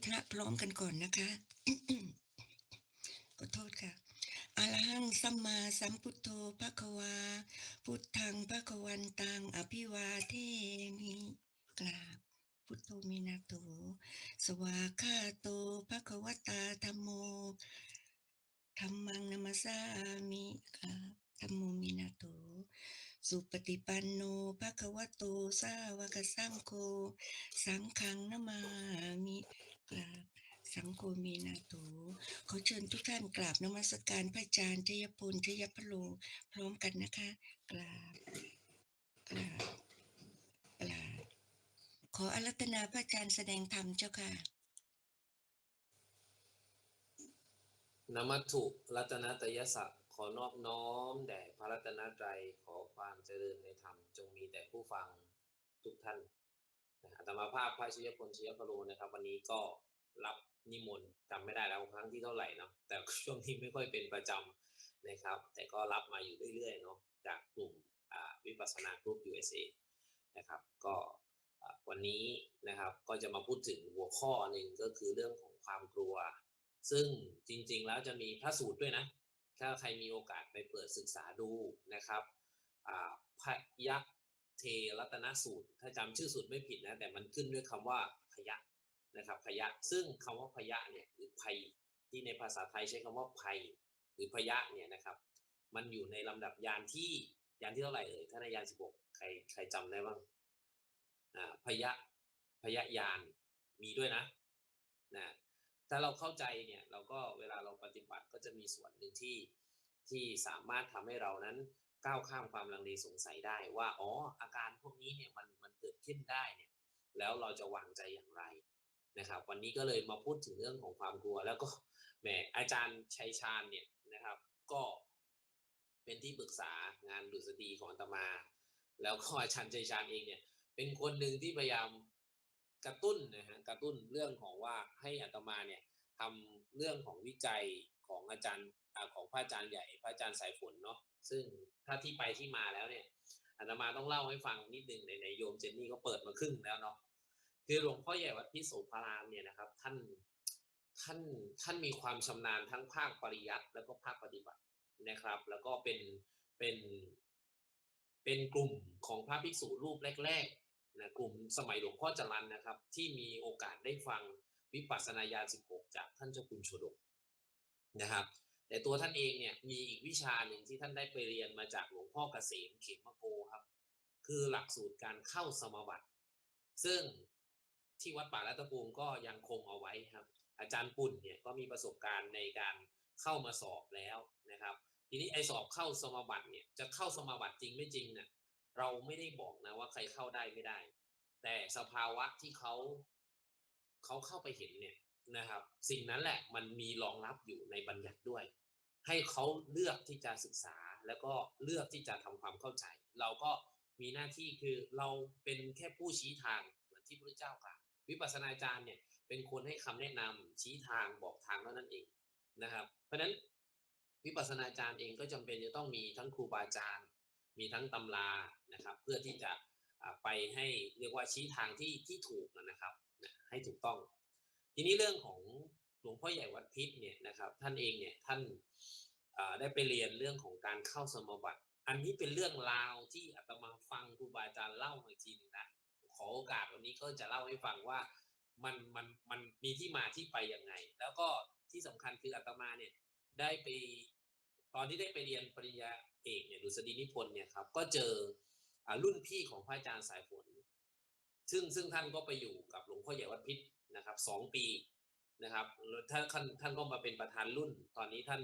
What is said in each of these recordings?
พระพร้อมกันก่อนนะคะ ขอโทษค่ะอะระหังสัมมาสัมพุทโธภควาพุทธังภควันตังอภิวาเทมิกราบพุทโธเมนะโตสวากขาโตภควตาธัมโมธัมมังนัมสสามิกราบธัมโมเมนะโตสุปฏิปันโนภควโตสาวกสังโฆสังฆังนามามิกราบสังโฆเมนะโต ขอเชิญทุกท่านกราบนมัสการพระอาจารย์ชยพลชยพโลพร้อมกันนะคะกราบกราบกราบขออารัธนาพระอาจารย์แสดงธรรมเจ้าค่ะนมัตถุรัตนตยสะขอนอบน้อมแด่พระรัตนตรัยขอความเจริญในธรรมจงมีแต่ผู้ฟังทุกท่านอาตมาภาพพระชยพลชยพโลนะครับวันนี้ก็รับนิมนต์จำไม่ได้แล้วครั้งที่เท่าไหร่เนาะแต่ช่วงนี้ไม่ค่อยเป็นประจำนะครับแต่ก็รับมาอยู่เรื่อยๆเนาะจากกลุ่มวิปัสสนากรุ๊ป USA นะครับก็วันนี้นะครับก็จะมาพูดถึงหัวข้อหนึ่งก็คือเรื่องของความกลัวซึ่งจริงๆแล้วจะมีพระสูตรด้วยนะถ้าใครมีโอกาสไปเปิดศึกษาดูนะครับพยัคฆ์เทรัตนสูตรถ้าจำชื่อสูตรไม่ผิดนะแต่มันขึ้นด้วยคำว่าพยัคฆ์นะครับพยัคฆ์ซึ่งคำว่าพยัคฆ์เนี่ยหรือภัยที่ในภาษาไทยใช้คำว่าภัยหรือพยัคฆ์เนี่ยนะครับมันอยู่ในลำดับยานที่เท่าไหร่ถ้าในยาน16ใครจำได้บ้างพยยานมีด้วยนะถ้าเราเข้าใจเนี่ยเราก็เวลาเราปฏิบัติก็จะมีส่วนหนึ่งที่สามารถทำให้เรานั้นก้าวข้ามความลังเลสงสัยได้ว่าอ๋ออาการพวกนี้เนี่ยมันเกิดขึ้นได้เนี่ยแล้วเราจะวางใจอย่างไรนะครับวันนี้ก็เลยมาพูดถึงเรื่องของความกลัวแล้วก็แหมอาจารย์ชัยชาญเนี่ยนะครับก็เป็นที่ปรึกษางานดุษฎีของอาตมาแล้วก็อาจารย์ชัยชาญเองเนี่ยเป็นคนหนึ่งที่พยายามกระตุ้นนะฮะกระตุ้นเรื่องของว่าให้อาตมาเนี่ยทำเรื่องของวิจัยของอาจารย์ของพระอาจารย์ใหญ่พระอาจารย์สายฝนเนาะซึ่งถ้าที่ไปที่มาแล้วเนี่ยอาตมาต้องเล่าให้ฟังนิดนึงในโยมเจนนี่ก็เปิดมาครึ่งแล้วเนาะคือหลวงพ่อใหญ่วัดพิโสภารามเนี่ยนะครับท่านท่านมีความชำนาญทั้งภาคปริยัติแล้วก็ภาคปฏิบัตินะครับแล้วก็เป็นเป็นกลุ่มของพระภิกษุรูปแรกๆนะกลุ่มสมัยหลวงพ่อจรัญนะครับที่มีโอกาสได้ฟังวิปัสสนาญาณ16จากท่านเจ้าคุณโชดกนะครับแต่ตัวท่านเองเนี่ยมีอีกวิชาหนึ่งที่ท่านได้ไปเรียนมาจากหลวงพ่อเกษมเขมโกครับคือหลักสูตรการเข้าสมาบัติซึ่งที่วัดป่ารัตภูมิก็ยังคงเอาไว้ครับอาจารย์ปุ่นเนี่ยก็มีประสบการณ์ในการเข้ามาสอบแล้วนะครับทีนี้ไอสอบเข้าสมาบัติเนี่ยจะเข้าสมาบัติจริงไม่จริงเนี่ยเราไม่ได้บอกนะว่าใครเข้าได้ไม่ได้แต่สภาวะที่เขาเข้าไปเห็นเนี่ยนะครับสิ่งนั้นแหละมันมีรองรับอยู่ในบัญญัติด้วยให้เขาเลือกที่จะศึกษาแล้วก็เลือกที่จะทำความเข้าใจเราก็มีหน้าที่คือเราเป็นแค่ผู้ชี้ทางเหมือนที่พระเจ้ากล่าววิปัสสนาจารย์เนี่ยเป็นคนให้คำแนะนำชี้ทางบอกทางเท่านั้นเองนะครับเพราะฉะนั้นวิปัสสนาจารย์เองก็จำเป็นจะต้องมีทั้งครูบาอาจารย์มีทั้งตำรานะครับเพื่อที่จะไปให้เรียกว่าชี้ทางที่ถูกนะครับให้ถูกต้องทีนี้เรื่องของหลวงพ่อใหญ่วัดพิษเนี่ยนะครับท่านเองเนี่ยท่านได้ไปเรียนเรื่องของการเข้าสมาบัติอันนี้เป็นเรื่องราวที่อาตมาฟังครูบาอาจารย์เล่ามาอีกทีนึงนะขอโอกาสวันนี้ก็จะเล่าให้ฟังว่ามันมีที่มาที่ไปยังไงแล้วก็ที่สำคัญคืออาตมาเนี่ยได้ไปตอนที่ได้ไปเรียนปริญญาเอกเนี่ยดุษฎีนิพนธ์เนี่ยครับก็เจอรุ่นพี่ของพระอาจารย์สายฝนซึ่งท่านก็ไปอยู่กับหลวงพ่อใหญ่วัดพิษนะครับ2 ปีนะครับท่านก็มาเป็นประธานรุ่นตอนนี้ท่าน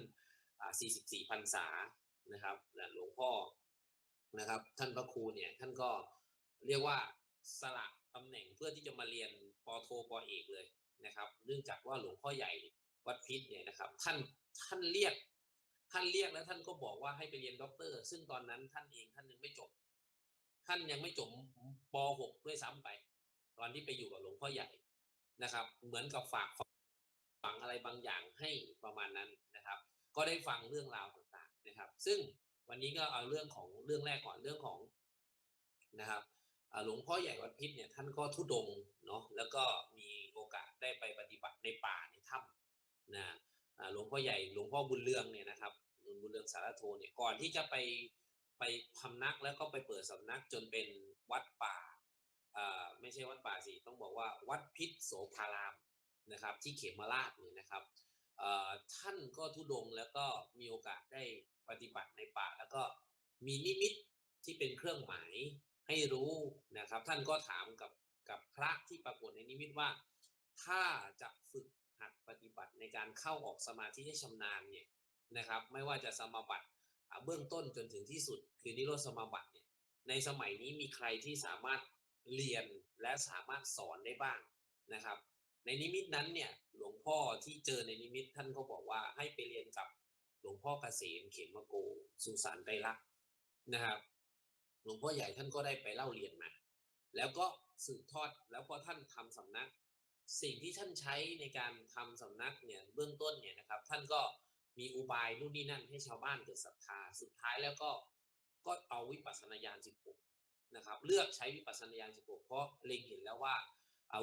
44 พรรษานะครับหลวงพ่อนะครับท่านพระครูเนี่ยท่านก็เรียกว่าสละตำแหน่งเพื่อที่จะมาเรียนปโทปเอกเลยนะครับเนื่องจากว่าหลวงพ่อใหญ่วัดพิษเนี่ยนะครับท่านเรียกแล้วท่านก็บอกว่าให้ไปเรียนด็อกเตอร์ซึ่งตอนนั้นท่านเองท่านยังไม่จบป .6 ด้วยซ้ำไปตอนที่ไปอยู่กับหลวงพ่อใหญ่นะครับเหมือนกับฝากฝังอะไรบางอย่างให้ประมาณนั้นนะครับก็ได้ฟังเรื่องราวต่างๆนะครับซึ่งวันนี้ก็เอาเรื่องแรกก่อนเรื่องของนะครับ หลวงพ่อใหญ่วัดพิษเนี่ยท่านก็ธุดงค์เนาะแล้วก็มีโอกาสได้ไปปฏิบัติในป่าในถ้ำนะหลวงพ่อใหญ่หลวงพ่อบุญเรืองเนี่ยนะครับหลวงบุญเรืองสารโทเนี่ยก่อนที่จะไปพำนักแล้วก็ไปเปิดสำนักจนเป็นวัดป่าไม่ใช่วัดป่าสิต้องบอกว่าวัดพิษโสภารามนะครับที่เขมราชเนี่ยนะครับท่านก็ธุดงค์แล้วก็มีโอกาสได้ปฏิบัติในป่าแล้วก็มีนิมิตที่เป็นเครื่องหมายให้รู้นะครับท่านก็ถามกับพระที่ปรากฏในนิมิตว่าถ้าจะฝึกหัดปฏิบัติในการเข้าออกสมาธิให้ชำนาญเนี่ยนะครับไม่ว่าจะสมาบัติเบื้องต้นจนถึงที่สุดคือนิโรธสมาบัติเนี่ยในสมัยนี้มีใครที่สามารถเรียนและสามารถสอนได้บ้างนะครับในนิมิตนั้นเนี่ยหลวงพ่อที่เจอในนิมิตท่านก็บอกว่าให้ไปเรียนกับหลวงพ่อเกษมเขมโกสุสานไตรลักษณ์นะครับหลวงพ่อใหญ่ท่านก็ได้ไปเล่าเรียนมาแล้วก็สืบทอดแล้วพอท่านทำสำนักสิ่งที่ท่านใช้ในการทำสำนักเนี่ยเบื้องต้นเนี่ยนะครับท่านก็มีอุบายนู่นนี่นั่นให้ชาวบ้านเกิดศรัทธาสุดท้ายแล้วก็เอาวิปัสสนาญาณ16นะครับเลือกใช้วิปัสสนาญาณ16เพราะเล็งเห็นแล้วว่า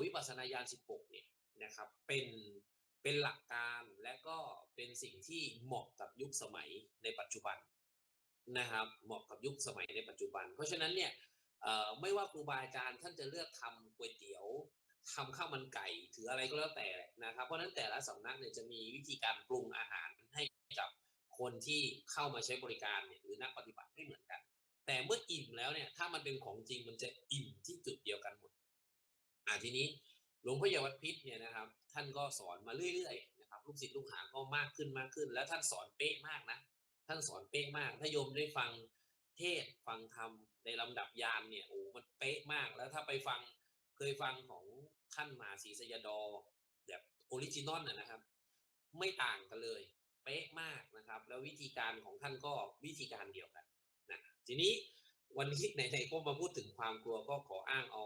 วิปัสสนาญาณ16เนี่ยนะครับเป็นหลักการและก็เป็นสิ่งที่เหมาะกับยุคสมัยในปัจจุบันนะครับเหมาะกับยุคสมัยในปัจจุบันเพราะฉะนั้นเนี่ยไม่ว่าครูบาอาจารย์ท่านจะเลือกทำก๋วยเตี๋ยวทำข้าวมันไก่ถืออะไรก็แล้วแต่นะครับเพราะฉะนั้นแต่ละสำนักเนี่ยจะมีวิธีการปรุงอาหารให้กับคนที่เข้ามาใช้บริการเนี่ยหรือนักปฏิบัติไม่เหมือนกันแต่เมื่ออิ่มแล้วเนี่ยถ้ามันเป็นของจริงมันจะอิ่มที่จุดเดียวกันหมดทีนี้หลวงพ่อใหญ่วัดพิษเนี่ยนะครับท่านก็สอนมาเรื่อยๆนะครับลูกศิษย์ลูกหาก็มากขึ้นแล้วท่านสอนเป๊ะมากนะท่านสอนเป๊ะมากถ้าโยมได้ฟังเทศฟังธรรมในลำดับยานเนี่ยโอ้มันเป๊ะมากแล้วถ้าไปฟังเคยฟังของท่านมหาศรีสยดอแบบออริจินอลนะครับไม่ต่างกันเลยเป๊ะมากนะครับแล้ววิธีการของท่านก็วิธีการเดียวกันนะทีนี้วันนี้ไหนๆก็มาพูดถึงความกลัวก็ขออ้างเอา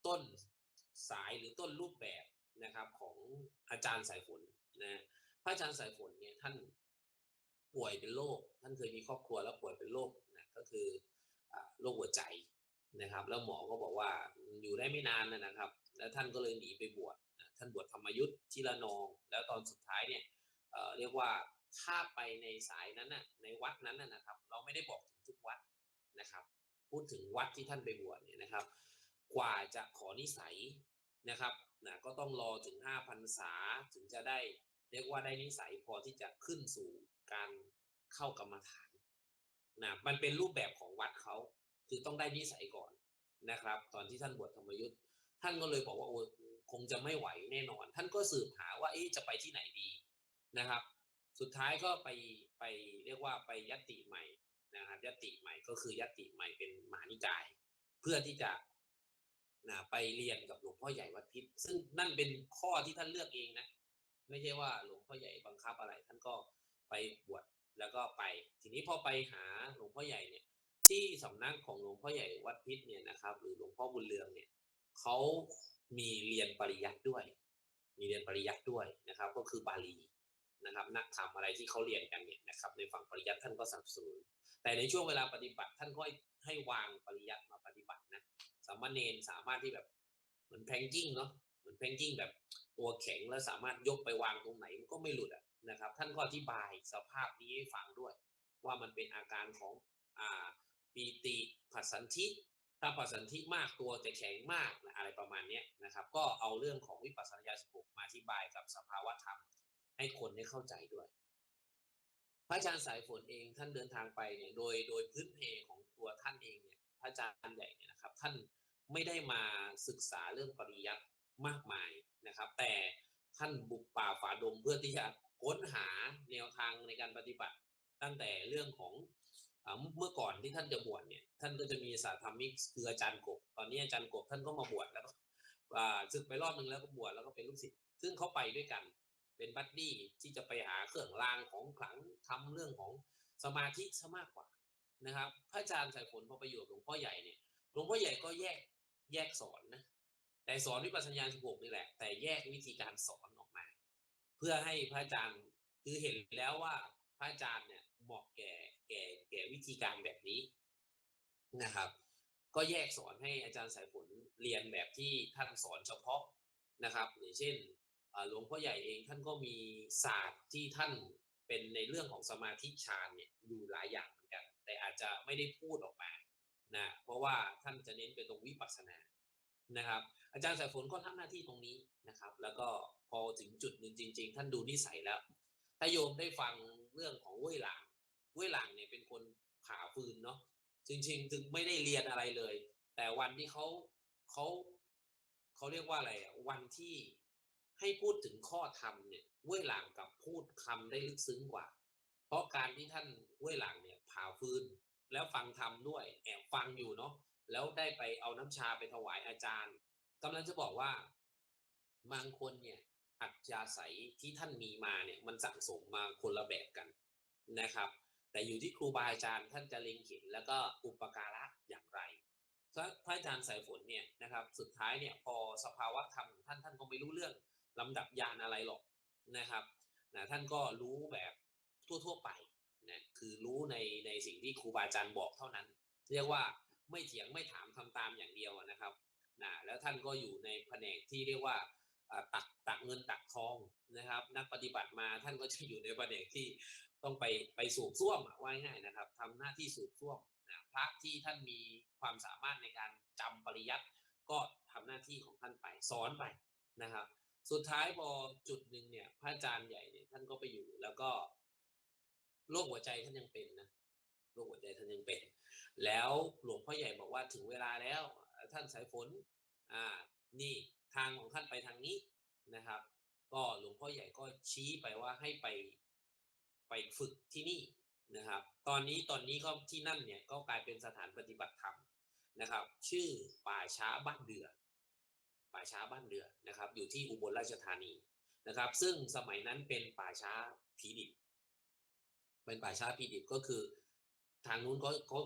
ต้นสายหรือต้นรูปแบบนะครับของอาจารย์สายฝนนะพระอาจารย์สายฝนเนี่ยท่านป่วยเป็นโรคท่านเคยมีครอบครัวแล้วป่วยเป็นโรคนะก็คือโรคหัวใจนะครับแล้วหมอก็บอกว่าอยู่ได้ไม่นานนะครับแล้วท่านก็เลยหนีไปบวชท่านบวชธรรมยุทธ์ที่ระนองแล้วตอนสุดท้ายเนี่ยเรียกว่าถ้าไปในสายนั้นน่ะในวัดนั้นนะครับเราไม่ได้บอกถึงทุกวัดนะครับพูดถึงวัดที่ท่านไปบวชเนี่ยนะครับกว่าจะขอนิสัยนะครับก็ต้องรอถึง5 พรรษาถึงจะได้เรียกว่าได้นิสัยพอที่จะขึ้นสู่การเข้ากรรมฐานมันเป็นรูปแบบของวัดเขาคือต้องได้นิสัยก่อนนะครับตอนที่ท่านบวชธรรมยุทธ์ท่านก็เลยบอกว่าโอ้คงจะไม่ไหวแน่นอนท่านก็สืบหาว่าจะไปที่ไหนดีนะครับสุดท้ายก็ไปเรียกว่าไปยัตติใหม่นะครับยัตติใหม่ก็คือยัตติใหม่เป็นมหานิกายเพื่อที่จะไปเรียนกับหลวงพ่อใหญ่วัดพิษซึ่งนั่นเป็นข้อที่ท่านเลือกเองนะไม่ใช่ว่าหลวงพ่อใหญ่บังคับอะไรท่านก็ไปบวชแล้วก็ไปทีนี้พอไปหาหลวงพ่อใหญ่เนี่ยที่สำนักของหลวงพ่อใหญ่วัดพิษเนี่ยนะครับหรือหลวงพ่อบุญเรืองเนี่ยเขามีเรียนปริยัติด้วยมีเรียนปริยัติด้วยนะครับก็คือบาลีนะครับนักธรรมอะไรที่เขาเรียนกันเนี่ยนะครับในฝั่งปริยัติท่านก็สนับสนุนแต่ในช่วงเวลาปฏิบัติท่านก็ให้วางปริยัติมาปฏิบัตินะสามเณรสามารถที่แบบเหมือนแพงกิ้งเนาะเหมือนแพงกิ้งแบบตัวแข็งแล้วสามารถยกไปวางตรงไหนมันก็ไม่หลุดนะครับท่านก็อธิบายสภาพนี้ให้ฟังด้วยว่ามันเป็นอาการของปีติผัสสันธิถ้าผัสสันธิมากตัวจะแข็งมากอะไรประมาณนี้นะครับก็เอาเรื่องของวิปัสสนาญาณ16มาอธิบายกับสภาวะธรรมให้คนได้เข้าใจด้วยพระอาจารย์สายฝนเองท่านเดินทางไปเนี่ยโดยพื้นเพของตัวท่านเองเนี่ยพระอาจารย์ใหญ่เนี่ยนะครับท่านไม่ได้มาศึกษาเรื่องปริยัติมากมายนะครับแต่ท่านบุกป่าฝ่าดงเพื่อที่จะค้นหาแนวทางในการปฏิบัติตั้งแต่เรื่องของเมื่อก่อนที่ท่านจะบวชเนี่ยท่านก็จะมีสาธรรมิกคืออาจารย์กบตอนนี้อาจารย์กบท่านก็มาบวชแล้วก็ศึกไปรอบนึงแล้วก็บวชแล้วก็เป็นลูกศิษย์ซึ่งเขาไปด้วยกันเป็นบัดดี้ที่จะไปหาเครื่องรางของขลังทำเรื่องของสมาธิซะมากกว่านะครับพระอาจารย์สายฝนพอไปอยู่กับหลวงพ่อใหญ่เนี่ยหลวงพ่อใหญ่ก็แยกสอนนะแต่สอนวิปัสสนาญาณ16นี่แหละแต่แยกวิธีการสอนออกมาเพื่อให้พระอาจารย์คือเห็นแล้วว่าพระอาจารย์เนี่ยเหมาะแก่วิธีการแบบนี้นะครับ ก็แยกสอนให้อาจารย์สายฝนเรียนแบบที่ท่านสอนเฉพาะนะครับอย่างเช่นหลวงพ่อใหญ่เองท่านก็มีศาสตร์ที่ท่านเป็นในเรื่องของสมาธิฌานเนี่ยอยู่หลายอย่างเหมือนกันแต่อาจจะไม่ได้พูดออกมานะเพราะว่าท่านจะเน้นไปตรงวิปัสสนานะครับอาจารย์สายฝนก็ทำหน้าที่ตรงนี้นะครับแล้วก็พอถึงจุดหนึ่งจริงๆท่านดูนิสัยแล้วถ้าโยมได้ฟังเรื่องของเว่ยหลางเนี่ยเป็นคนผ่าฟืนเนาะจริงๆถึงไม่ได้เรียนอะไรเลยแต่วันที่เขาเขาเรียกว่าอะไรวันที่ให้พูดถึงข้อธรรมเนี่ยเว่ยหลางกับพูดคำได้ลึกซึ้งกว่าเพราะการที่ท่านเว่ยหลางเนี่ยผ่าฟืนแล้วฟังธรรมด้วยแอบฟังอยู่เนาะแล้วได้ไปเอาน้ำชาไปถวายอาจารย์กำลังจะบอกว่าบางคนเนี่ยอัจฉริยะที่ท่านมีมาเนี่ยมันสั่งสมมาคนละแบบกันนะครับแต่อยู่ที่ครูบาอาจารย์ท่านจะเล็งเห็นแล้วก็อุปการะอย่างไรพระอาจารย์สายฝนเนี่ยนะครับสุดท้ายเนี่ยพอสภาวะธรรมของท่านก็ไม่รู้เรื่องลำดับญาณอะไรหรอกนะครับนะท่านก็รู้แบบทั่วๆไปนะคือรู้ในสิ่งที่ครูบาอาจารย์บอกเท่านั้นเรียกว่าไม่เถียงไม่ถามทำตามอย่างเดียวนะครับนะแล้วท่านก็อยู่ในแผนกที่เรียกว่าตักเงินตักทองนะครับนักปฏิบัติมาท่านก็จะอยู่ในแผนกที่ต้องไปสูบซ่วมว่าง่ายๆนะครับทำหน้าที่สูบซ่วมนะพระที่ท่านมีความสามารถในการจำปริยัติก็ทำหน้าที่ของท่านไปสอนไปนะครับสุดท้ายพอจุดหนึ่งเนี่ยพระอาจารย์ใหญ่เนี่ยท่านก็ไปอยู่แล้วก็โรคหัวใจท่านยังเป็นนะโรคหัวใจท่านยังเป็นแล้วหลวงพ่อใหญ่บอกว่าถึงเวลาแล้วท่านสายฝนอ่านี่ทางของท่านไปทางนี้นะครับก็หลวงพ่อใหญ่ก็ชี้ไปว่าให้ไปฝึกที่นี่นะครับตอนนี้ก็ที่นั่นเนี่ยก็กลายเป็นสถานปฏิบัติธรรมนะครับชื่อป่าช้าบ้านเดือนะครับอยู่ที่อุบลราชธานีนะครับซึ่งสมัยนั้นเป็นป่าช้าผีดิบเป็นป่าช้าผีดิบก็คือทางนู้น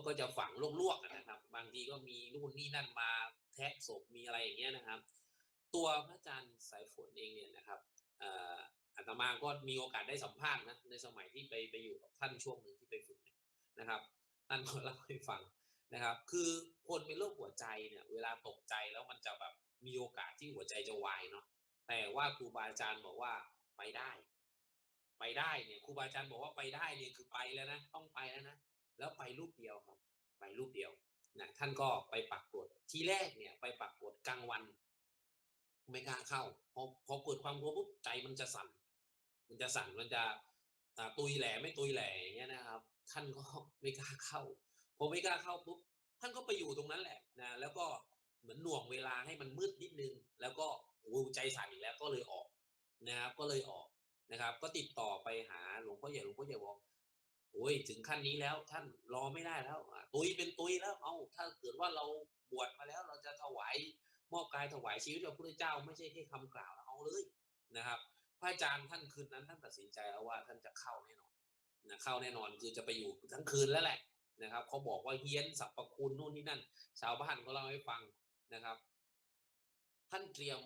ก็จะฝังลวกๆนะครับบางทีก็มีนู่นนี่นั่นมาแทะศพมีอะไรอย่างเงี้ยนะครับตัวพระอาจารย์สายฝนเองเนี่ยนะครับอาตมาก็มีโอกาสได้สัมภาษณ์นะในสมัยที่ไปอยู่กับท่านช่วงหนึ่งที่ไปฝึกนะครับท่านก็เล่าให้ฟังนะครับคือคนเป็นโรคหัวใจเนี่ยเวลาตกใจแล้วมันจะแบบมีโอกาสที่หัวใจจะวายเนาะแต่ว่าครูบาอาจารย์บอกว่าไปได้เนี่ยครูบาอาจารย์บอกว่าไปได้เนี่ยคือไปแล้วนะต้องไปแล้วนะแล้วไปรูปเดียวครับไปรูปเดียวนะท่านก็ไปปักกฎทีแรกเนี่ยไปปักกฎกลางวันไม่กล้าเข้าพอเกิดความกลัวปุ๊บใจมันจะสั่นมันจะตุยแหล่ไม่ตุยแหล่อย่างเงี้ยนะครับท่านก็ไม่กล้าเข้าพอไม่กล้าเข้าปุ๊บท่านก็ไปอยู่ตรงนั้นแหละนะแล้วก็เหมือนหน่วงเวลาให้มันมืดนิดนึงแล้วก็ใจสั่นอีกแล้วก็เลยออกนะครับก็เลยออกนะครับก็ติดต่อไปหาหลวงพ่อใหญ่บอกโอ้ยถึงขั้นนี้แล้วท่านรอไม่ได้แล้วตุยเป็นตุยแล้วเอาถ้าเกิดว่าเราบวชมาแล้วเราจะถวายมอบกายถวายชีวิตกับพระพุทธเจ้าไม่ใช่แค่คำกล่าวเอาเลยนะครับพระอาจารย์ท่านคืนนั้นท่านตัดสินใจแล้วว่าท่านจะเข้าแน่นอนนะเข้าแน่นอนคือจะไปอยู่ทั้งคืนแล้วแหละนะครับเขาบอกว่าเฮี้ยนสรรพคุณนู่นนี่นั่นชาวบ้านก็เล่าให้ฟังนะครับท่านเตรียม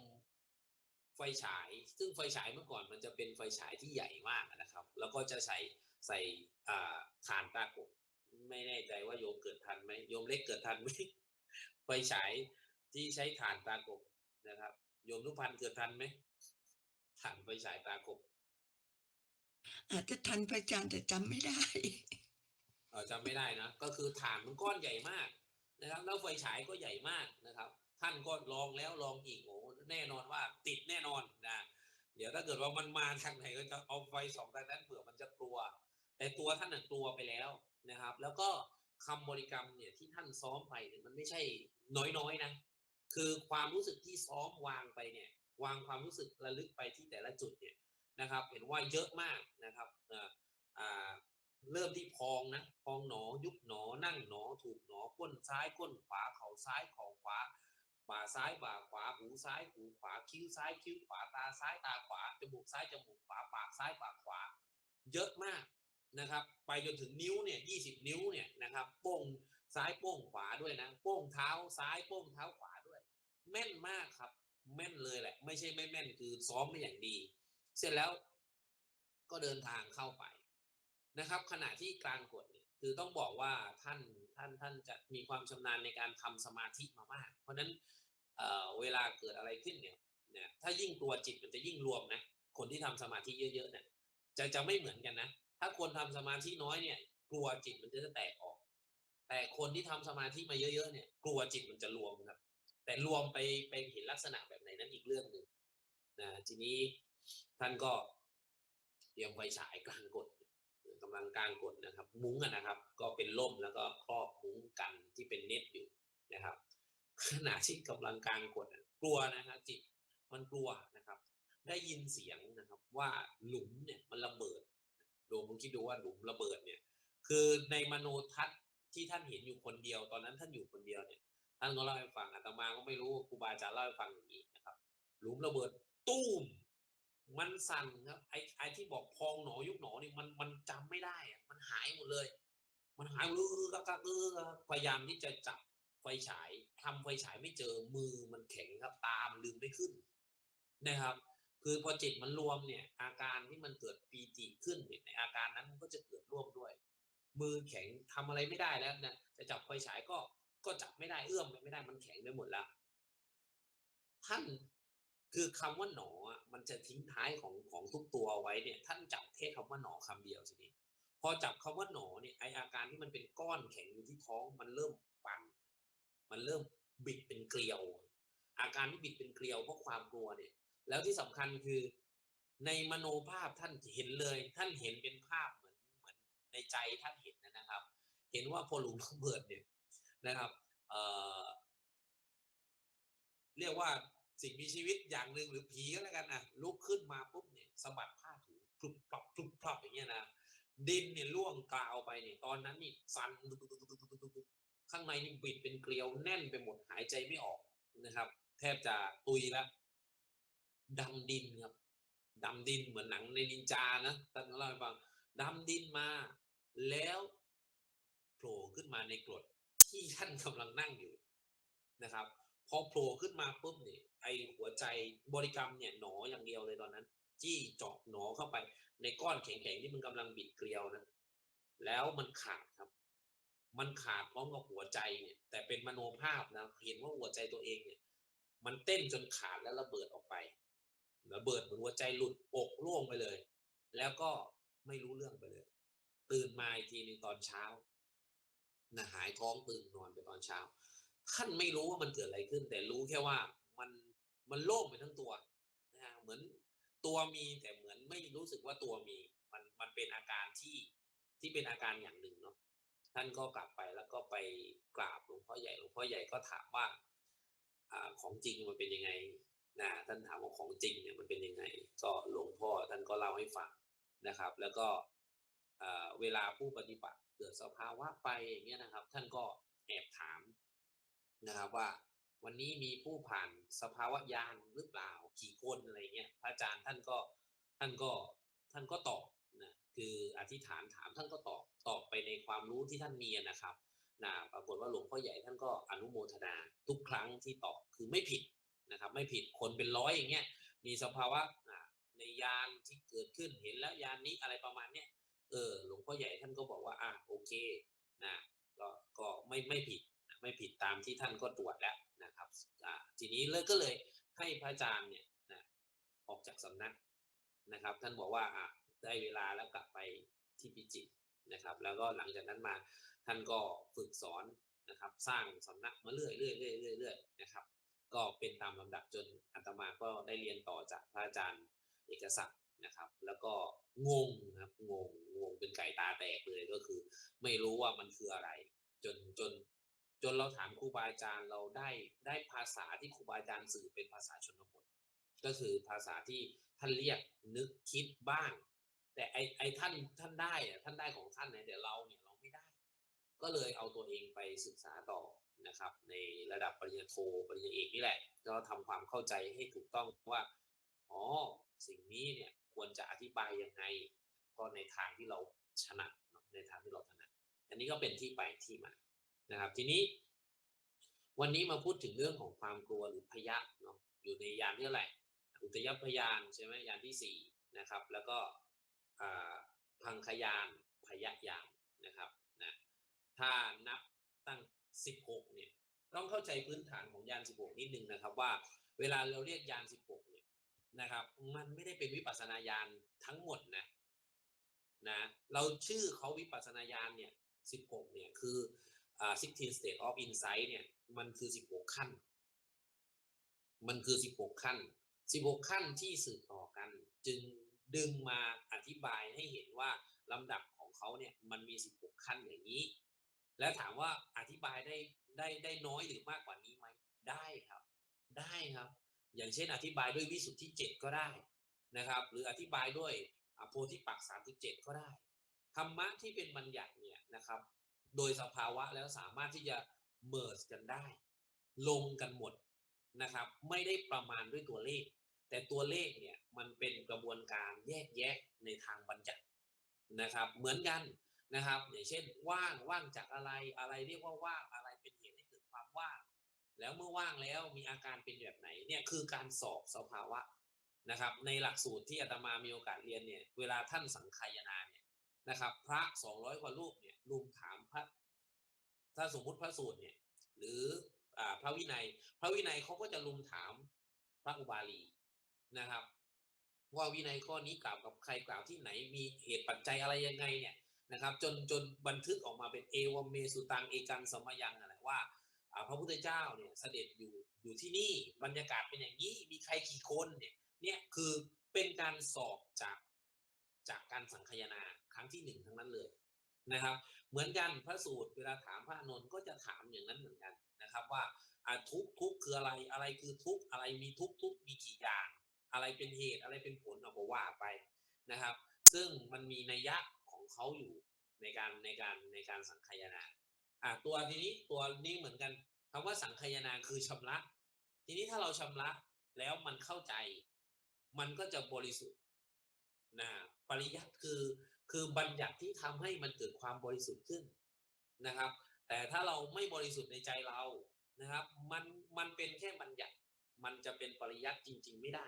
ไฟฉายซึ่งไฟฉายเมื่อก่อนมันจะเป็นไฟฉายที่ใหญ่มากนะครับแล้วก็จะใส่ถ่านตากบไม่แน่ใจว่าโยมเกิดทันไหมโยมเล็กเกิดทันไหมไฟฉายที่ใช้ถ่านตากบนะครับโยมทุกพันเกิดทันไหมถ่านไฟฉายตากบ อาจจะทันพระอาจารย์แต่จำไม่ได้ จำไม่ได้นะก็คือถ่านมันก้อนใหญ่มากนะครับแล้วไฟฉายก็ใหญ่มากนะครับท่านก็ลองแล้วลองอีกโอ้แน่นอนว่าติดแน่นอนนะเดี๋ยวถ้าเกิดว่ามันมาทางไหนก็จะเอาไฟส่องทางนั้นเผื่อมันจะกลัวแต่ตัวท่านกลัวไปแล้วนะครับแล้วก็คำบริกรรมเนี่ยที่ท่านซ้อมไปเนี่ยมันไม่ใช่น้อยๆนะคือความรู้สึกที่ซ้อมวางไปเนี่ยวางความรู้สึกระลึกไปที่แต่ละจุดเนี่ยนะครับเห็นว่าเยอะมากนะครับอ่า เริ่มที่พองนะพองหนอยุบหนอนั่งหนอถูกหนอก้นซ้ายก้นขวาเข่าซ้ายเข่าขวาบ่าซ้ายบ่าขวาหูซ้ายหูขวาคิ้วซ้ายคิ้วขวาตาซ้ายตาขวาจมูกซ้ายจมูกขวาปากซ้ายปากขวาเยอะมากนะครับไปจนถึงนิ้วเนี่ย20 นิ้วเนี่ยนะครับโป้งซ้ายโป้งขวาด้วยนะโป้งเท้าซ้ายโป้งเท้าขวาด้วยแม่นมากครับแม่นเลยแหละไม่ใช่ไม่แม่นคือซ้อมมาอย่างดีเสร็จแล้วก็เดินทางเข้าไป นะครับขณะที่กลางกฎเนี่ย คือต้องบอกว่าท่านจะมีความชำนาญในการทำสมาธิมามากเพราะฉะนั้นเวลาเกิดอะไรขึ้นเนี่ยถ้ายิ่งตัวจิตมันจะยิ่งรวมนะคนที่ทำสมาธิเยอะๆเนี่ยจะไม่เหมือนกันนะถ้าคนทำสมาธิน้อยเนี่ยกลัวจิตมันจะแตกออกแต่คนที่ทำสมาธิมาเยอะๆเนี่ยกลัวจิตมันจะรวมครับแต่รวมไปเห็นลักษณะแบบไหนนั้นอีกเรื่องหนึ่งนะทีนี้ท่านก็เตรียมไฟฉายกลางกฎกำลังกลางกฎนะครับมุ้งนะครับก็เป็นร่มแล้วก็ครอบมุ้งกันที่เป็นเน็ตอยู่นะครับขณะที่กำลังกลางกฎกลัวนะครับจิตมันกลัวนะครับได้ยินเสียงนะครับว่าหลุมเนี่ยมันระเบิดโดมคิดดูว่าหลุมระเบิดเนี่ยคือในมโนทัศน์ที่ท่านเห็นอยู่คนเดียวตอนนั้นท่านอยู่คนเดียวเนี่ยท่านก็เล่าให้ฟังอาตมาก็ไม่รู้ครูบาอาจารย์เล่าให้ฟังอย่างนี้นะครับหลุมระเบิดตู้มมันสั่นครับไอ้ที่บอกพองหนอยุบหนอนี่มันจำไม่ได้อะมันหายหมดเลยมันหายพยายามที่จะจับไฟฉายทำไฟฉายไม่เจอมือมันแข็งครับตามันลืมไม่ขึ้นนะครับคือพอจิตมันรวมเนี่ยอาการที่มันเกิดปีติขึ้นเนี่ยในอาการนั้นมันก็จะเกิดร่วมด้วยมือแข็งทำอะไรไม่ได้แล้วนะจะจับไฟฉายก็จับไม่ได้เอื้อมไม่ได้มันแข็งไปหมดแล้วท่านคือคำว่าหนอมันจะทิ้งท้ายของทุกตัวไว้เนี่ยท่านจับแค่คำว่าหนอคำเดียวทีนี้พอจับคำว่าหนอเนี่ยไออาการที่มันเป็นก้อนแข็งอยู่ที่ท้องมันเริ่มปั่นมันเริ่มบิดเป็นเกลียวอาการที่บิดเป็นเกลียวเพราะความกลัวเนี่ยแล้วที่สำคัญคือในมโนภาพท่านเห็นเลยท่านเห็นเป็นภาพเหมือนในใจท่านเห็นนะครับเห็นว่าพอหลุมระเบิดเนี่ยนะครับเอ่อ เรียกว่าสิ่งมีชีวิตอย่างหนึ่งหรือผีก็แล้วกันนะลุกขึ้นมาปุ๊บเนี่ยสะบัดผ้าถุงพลุบพลับพลุบพลับอย่างเงี้ยนะดินเนี่ยล่วงกลาวไปเนี่ยตอนนั้นนี่สั่นข้างในนี่บิดเป็นเกลียวแน่นไปหมดหายใจไม่ออกนะครับแทบจะตุยแล้วดำดินครับดำดินเหมือนหนังในนินจานะท่านเล่าให้ฟังดำดินมาแล้วโผล่ขึ้นมาในกรดที่ท่านกำลังนั่งอยู่นะครับ พอโผล่ขึ้นมาปุ๊บเนี่ยไอหัวใจบริกรรมเนี่ยหนออย่างเดียวเลยตอนนั้นจี้เจาะหนอเข้าไปในก้อนแข็งๆที่มันกำลังบิดเกลียวนะแล้วมันขาดครับมันขาดพร้อมกับหัวใจเนี่ยแต่เป็นมโนภาพนะเห็นว่าหัวใจตัวเองเนี่ยมันเต้นจนขาดแล้วระเบิดออกไประเบิดเหมือนหัวใจหลุดอกร่วงไปเลยแล้วก็ไม่รู้เรื่องไปเลยตื่นมาอีกทีนึงตอนเช้านะหายท้องตื่นนอนไปตอนเช้า ท่านไม่รู้ว่ามันเกิดอะไรขึ้นแต่รู้แค่ว่ามันมันโล่งไปทั้งตัวนะเหมือนตัวมีแต่เหมือนไม่รู้สึกว่าตัวมีมันเป็นอาการที่เป็นอาการอย่างหนึ่งเนาะท่านก็กลับไปแล้วก็ไปกราบหลวงพ่อใหญ่หลวงพ่อใหญ่ก็ถามว่าของจริงมันเป็นยังไงนะท่านถามว่าของจริงเนี่ยมันเป็นยังไงก็หลวงพ่อท่านก็เล่าให้ฟังนะครับแล้วก็เวลาผู้ปฏิบัติเกิดสภาวะไปอย่างเงี้ยนะครับท่านก็แอบถาม นะครับว่าวันนี้มีผู้ผ่านสภาวะยานหรือเปล่ากี่คนอะไรเงี้ยพระอาจารย์ท่านก็ท่านก็ตอบนะคืออธิษฐานถามท่านก็ตอบไปในความรู้ที่ท่านมีนะครับนะปรากฏว่าหลวงพ่อใหญ่ท่านก็อนุโมทนาทุกครั้งที่ตอบคือไม่ผิดนะครับไม่ผิดคนเป็นร้อยอย่างเงี้ยมีสภาวะในยานที่เกิดขึ้นเห็นแล้วยานนี้อะไรประมาณเนี้ยหลวงพ่อใหญ่ท่านก็บอกว่าโอเคนะก็ไม่ผิด ไม่ผิดตามที่ท่านก็ตรวจแล้วนะครับทีนี้ก็เลยให้พระอาจารย์เนี่ยนะออกจากสำนักนะครับท่านบอกว่าได้เวลาแล้วกลับไปที่พิจิตรนะครับแล้วก็หลังจากนั้นมาท่านก็ฝึกสอนนะครับสร้างสำนักมาเรื่อยๆนะครับก็เป็นตามลำดับจนอาตมาก็ได้เรียนต่อจากพระอาจารย์เอกศักดิ์นะครับแล้วก็งงนะครับงงเป็นไก่ตาแตกเลยก็คือไม่รู้ว่ามันคืออะไรจนเราถามครูบาอาจารย์เราได้ภาษาที่ครูบาอาจารย์สื่อเป็นภาษาชนบทก็คือภาษาที่ท่านเรียกนึกคิดบ้างแต่ไอท่านได้ท่านได้ของท่านนะแต่เราเนี่ยเราไม่ได้ก็เลยเอาตัวเองไปศึกษาต่อนะครับในระดับปริญญาโทปริญญาเอกนี่แหละก็ทำความเข้าใจให้ถูกต้องว่าอ๋อสิ่งนี้เนี่ยควรจะอธิบายยังไงก็ในทางที่เราถนัดในทางที่เราถนัดอันนี้ก็เป็นที่ไปที่มานะครับทีนี้วันนี้มาพูดถึงเรื่องของความกลัวหรือพยะเนาะอยู่ในยานที่เท่าไหร่อุทยพยานใช่ไหมยานที่สี่นะครับแล้วก็พังคยานพยะยานนะครับ นะถ้านับตั้ง16เนี่ยต้องเข้าใจพื้นฐานของยาน16นิดนึงนะครับว่าเวลาเราเรียกยาน16เนี่ยนะครับมันไม่ได้เป็นวิปัสสนาญาณทั้งหมดนะเราชื่อเขาวิปัสสนาญาณเนี่ย16เนี่ยคือ16 state of insight เนี่ยมันคือ16ขั้นมันคือ16ขั้น16ขั้นที่สืบต่อกันจึงดึงมาอธิบายให้เห็นว่าลำดับของเขาเนี่ยมันมี16ขั้นอย่างนี้และถามว่าอธิบายได้น้อยหรือมากกว่านี้ไหมได้ครับได้ครับอย่างเช่นอธิบายด้วยวิสุทธิ7ก็ได้นะครับหรืออธิบายด้วยโพธิปักษ์37ก็ได้ธรรมะที่เป็นบัญญัติเนี่ยนะครับโดยสภาวะแล้วสามารถที่จะเมิร์จกันได้ลงกันหมดนะครับไม่ได้ประมาณด้วยตัวเลขแต่ตัวเลขเนี่ยมันเป็นกระบวนการแยกแยะในทางบัญญัตินะครับเหมือนกันนะครับอย่างเช่นว่างจากอะไรเรียกว่าว่างอะไรเป็นเหตุให้เกิดความว่างแล้วเมื่อว่างแล้วมีอาการเป็นแบบไหนเนี่ยคือการสอบสภาวะนะครับในหลักสูตรที่อาตมามีโอกาสเรียนเนี่ยเวลาท่านสังคายนาเนี่ยนะครับพระ200กว่ารูปเนี่ยรุมถามพระถ้าสมมุติพระสูตรเนี่ยหรือพระวินัยเขาก็จะรุมถามพระอุบาลีนะครับว่าวินัยข้อนี้กล่าวกับใครกล่าวที่ไหนมีเหตุปัจจัยอะไรยังไงเนี่ยนะครับจนบันทึกออกมาเป็นเอวเมสุตังเอกังสมยังอะไรว่าพระพุทธเจ้าเนี่ยเสด็จอยู่ที่นี่บรรยากาศเป็นอย่างนี้มีใครกี่คนเนี่ยคือเป็นการสอบจากการสังคายนาครั้งที่1ทั้งนั้นเลยนะครับเหมือนกันพระสูตรเวลาถามพระอานนท์ก็จะถามอย่างนั้นเหมือนกันนะครับว่าทุกคืออะไรคือทุกอะไรมีทุกมีกี่อย่างอะไรเป็นเหตุอะไรเป็นผลเอาก็ว่าไปนะครับซึ่งมันมีนัยยะของเขาอยู่ในการสังคายนาตัวทีนี้ตัวนี้เหมือนกันคำว่าสังคายนาคือชำระทีนี้ถ้าเราชำระแล้วมันเข้าใจมันก็จะบริสุทธิ์นะปริยัติคือบัญญัติที่ทำให้มันเกิดความบริสุทธิ์ขึ้นนะครับแต่ถ้าเราไม่บริสุทธิ์ในใจเรานะครับมันเป็นแค่บัญญัติมันจะเป็นปริยัติจริงๆไม่ได้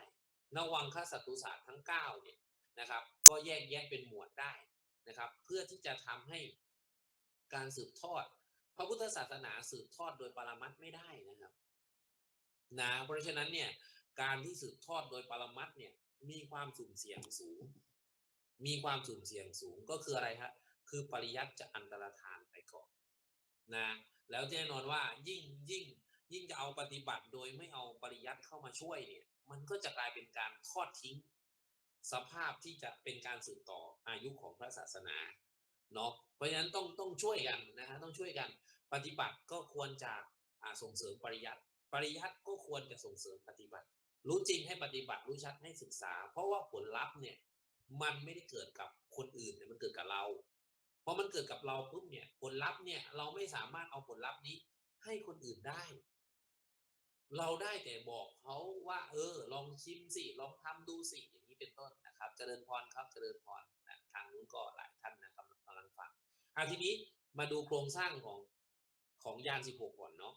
นวังคสัตตุศาสตร์ทั้ง9เนี่ยนะครับก็แยกแยะเป็นหมวดได้นะครับเพื่อที่จะทำให้การสืบทอดพระพุทธศาสนาสืบทอดโดยปรมัตถ์ไม่ได้นะครับเพราะฉะนั้นเนี่ยการที่สืบทอดโดยปรมัตถ์เนี่ยมีความสุ่มเสี่ยงสูงก็คืออะไรครับคือปริยัติจะอันตรธานไปก่อนนะแล้วแน่นอนว่ายิ่งจะเอาปฏิบัติโดยไม่เอาปริยัติเข้ามาช่วยเนี่ยมันก็จะกลายเป็นการทอดทิ้งสภาพที่จะเป็นการสืบต่ออายุของพระศาสนาเนาะเพราะฉะนั้นต้องช่วยกันนะฮะต้องช่วยกันปฏิบัติก็ควรจะส่งเสริมปริยัติก็ควรจะส่งเสริมปฏิบัติรู้จริงให้ปฏิบัติรู้ชัดให้ศึกษาเพราะว่าผลลัพธ์เนี่ยมันไม่ได้เกิดกับคนอื่นแต่มันเกิดกับเราพอมันเกิดกับเราปุ๊บเนี่ยผลลัพธ์เนี่ยเราไม่สามารถเอาผลลัพธ์นี้ให้คนอื่นได้เราได้แต่บอกเขาว่าลองชิมสิลองทำดูสิอย่างนี้เป็นต้นนะครับเจริญพรครับเจริญพรนะทางนู้นก็หลายท่านนะกำลังฟังทีนี้มาดูโครงสร้างของยาน16ก่อนเนาะ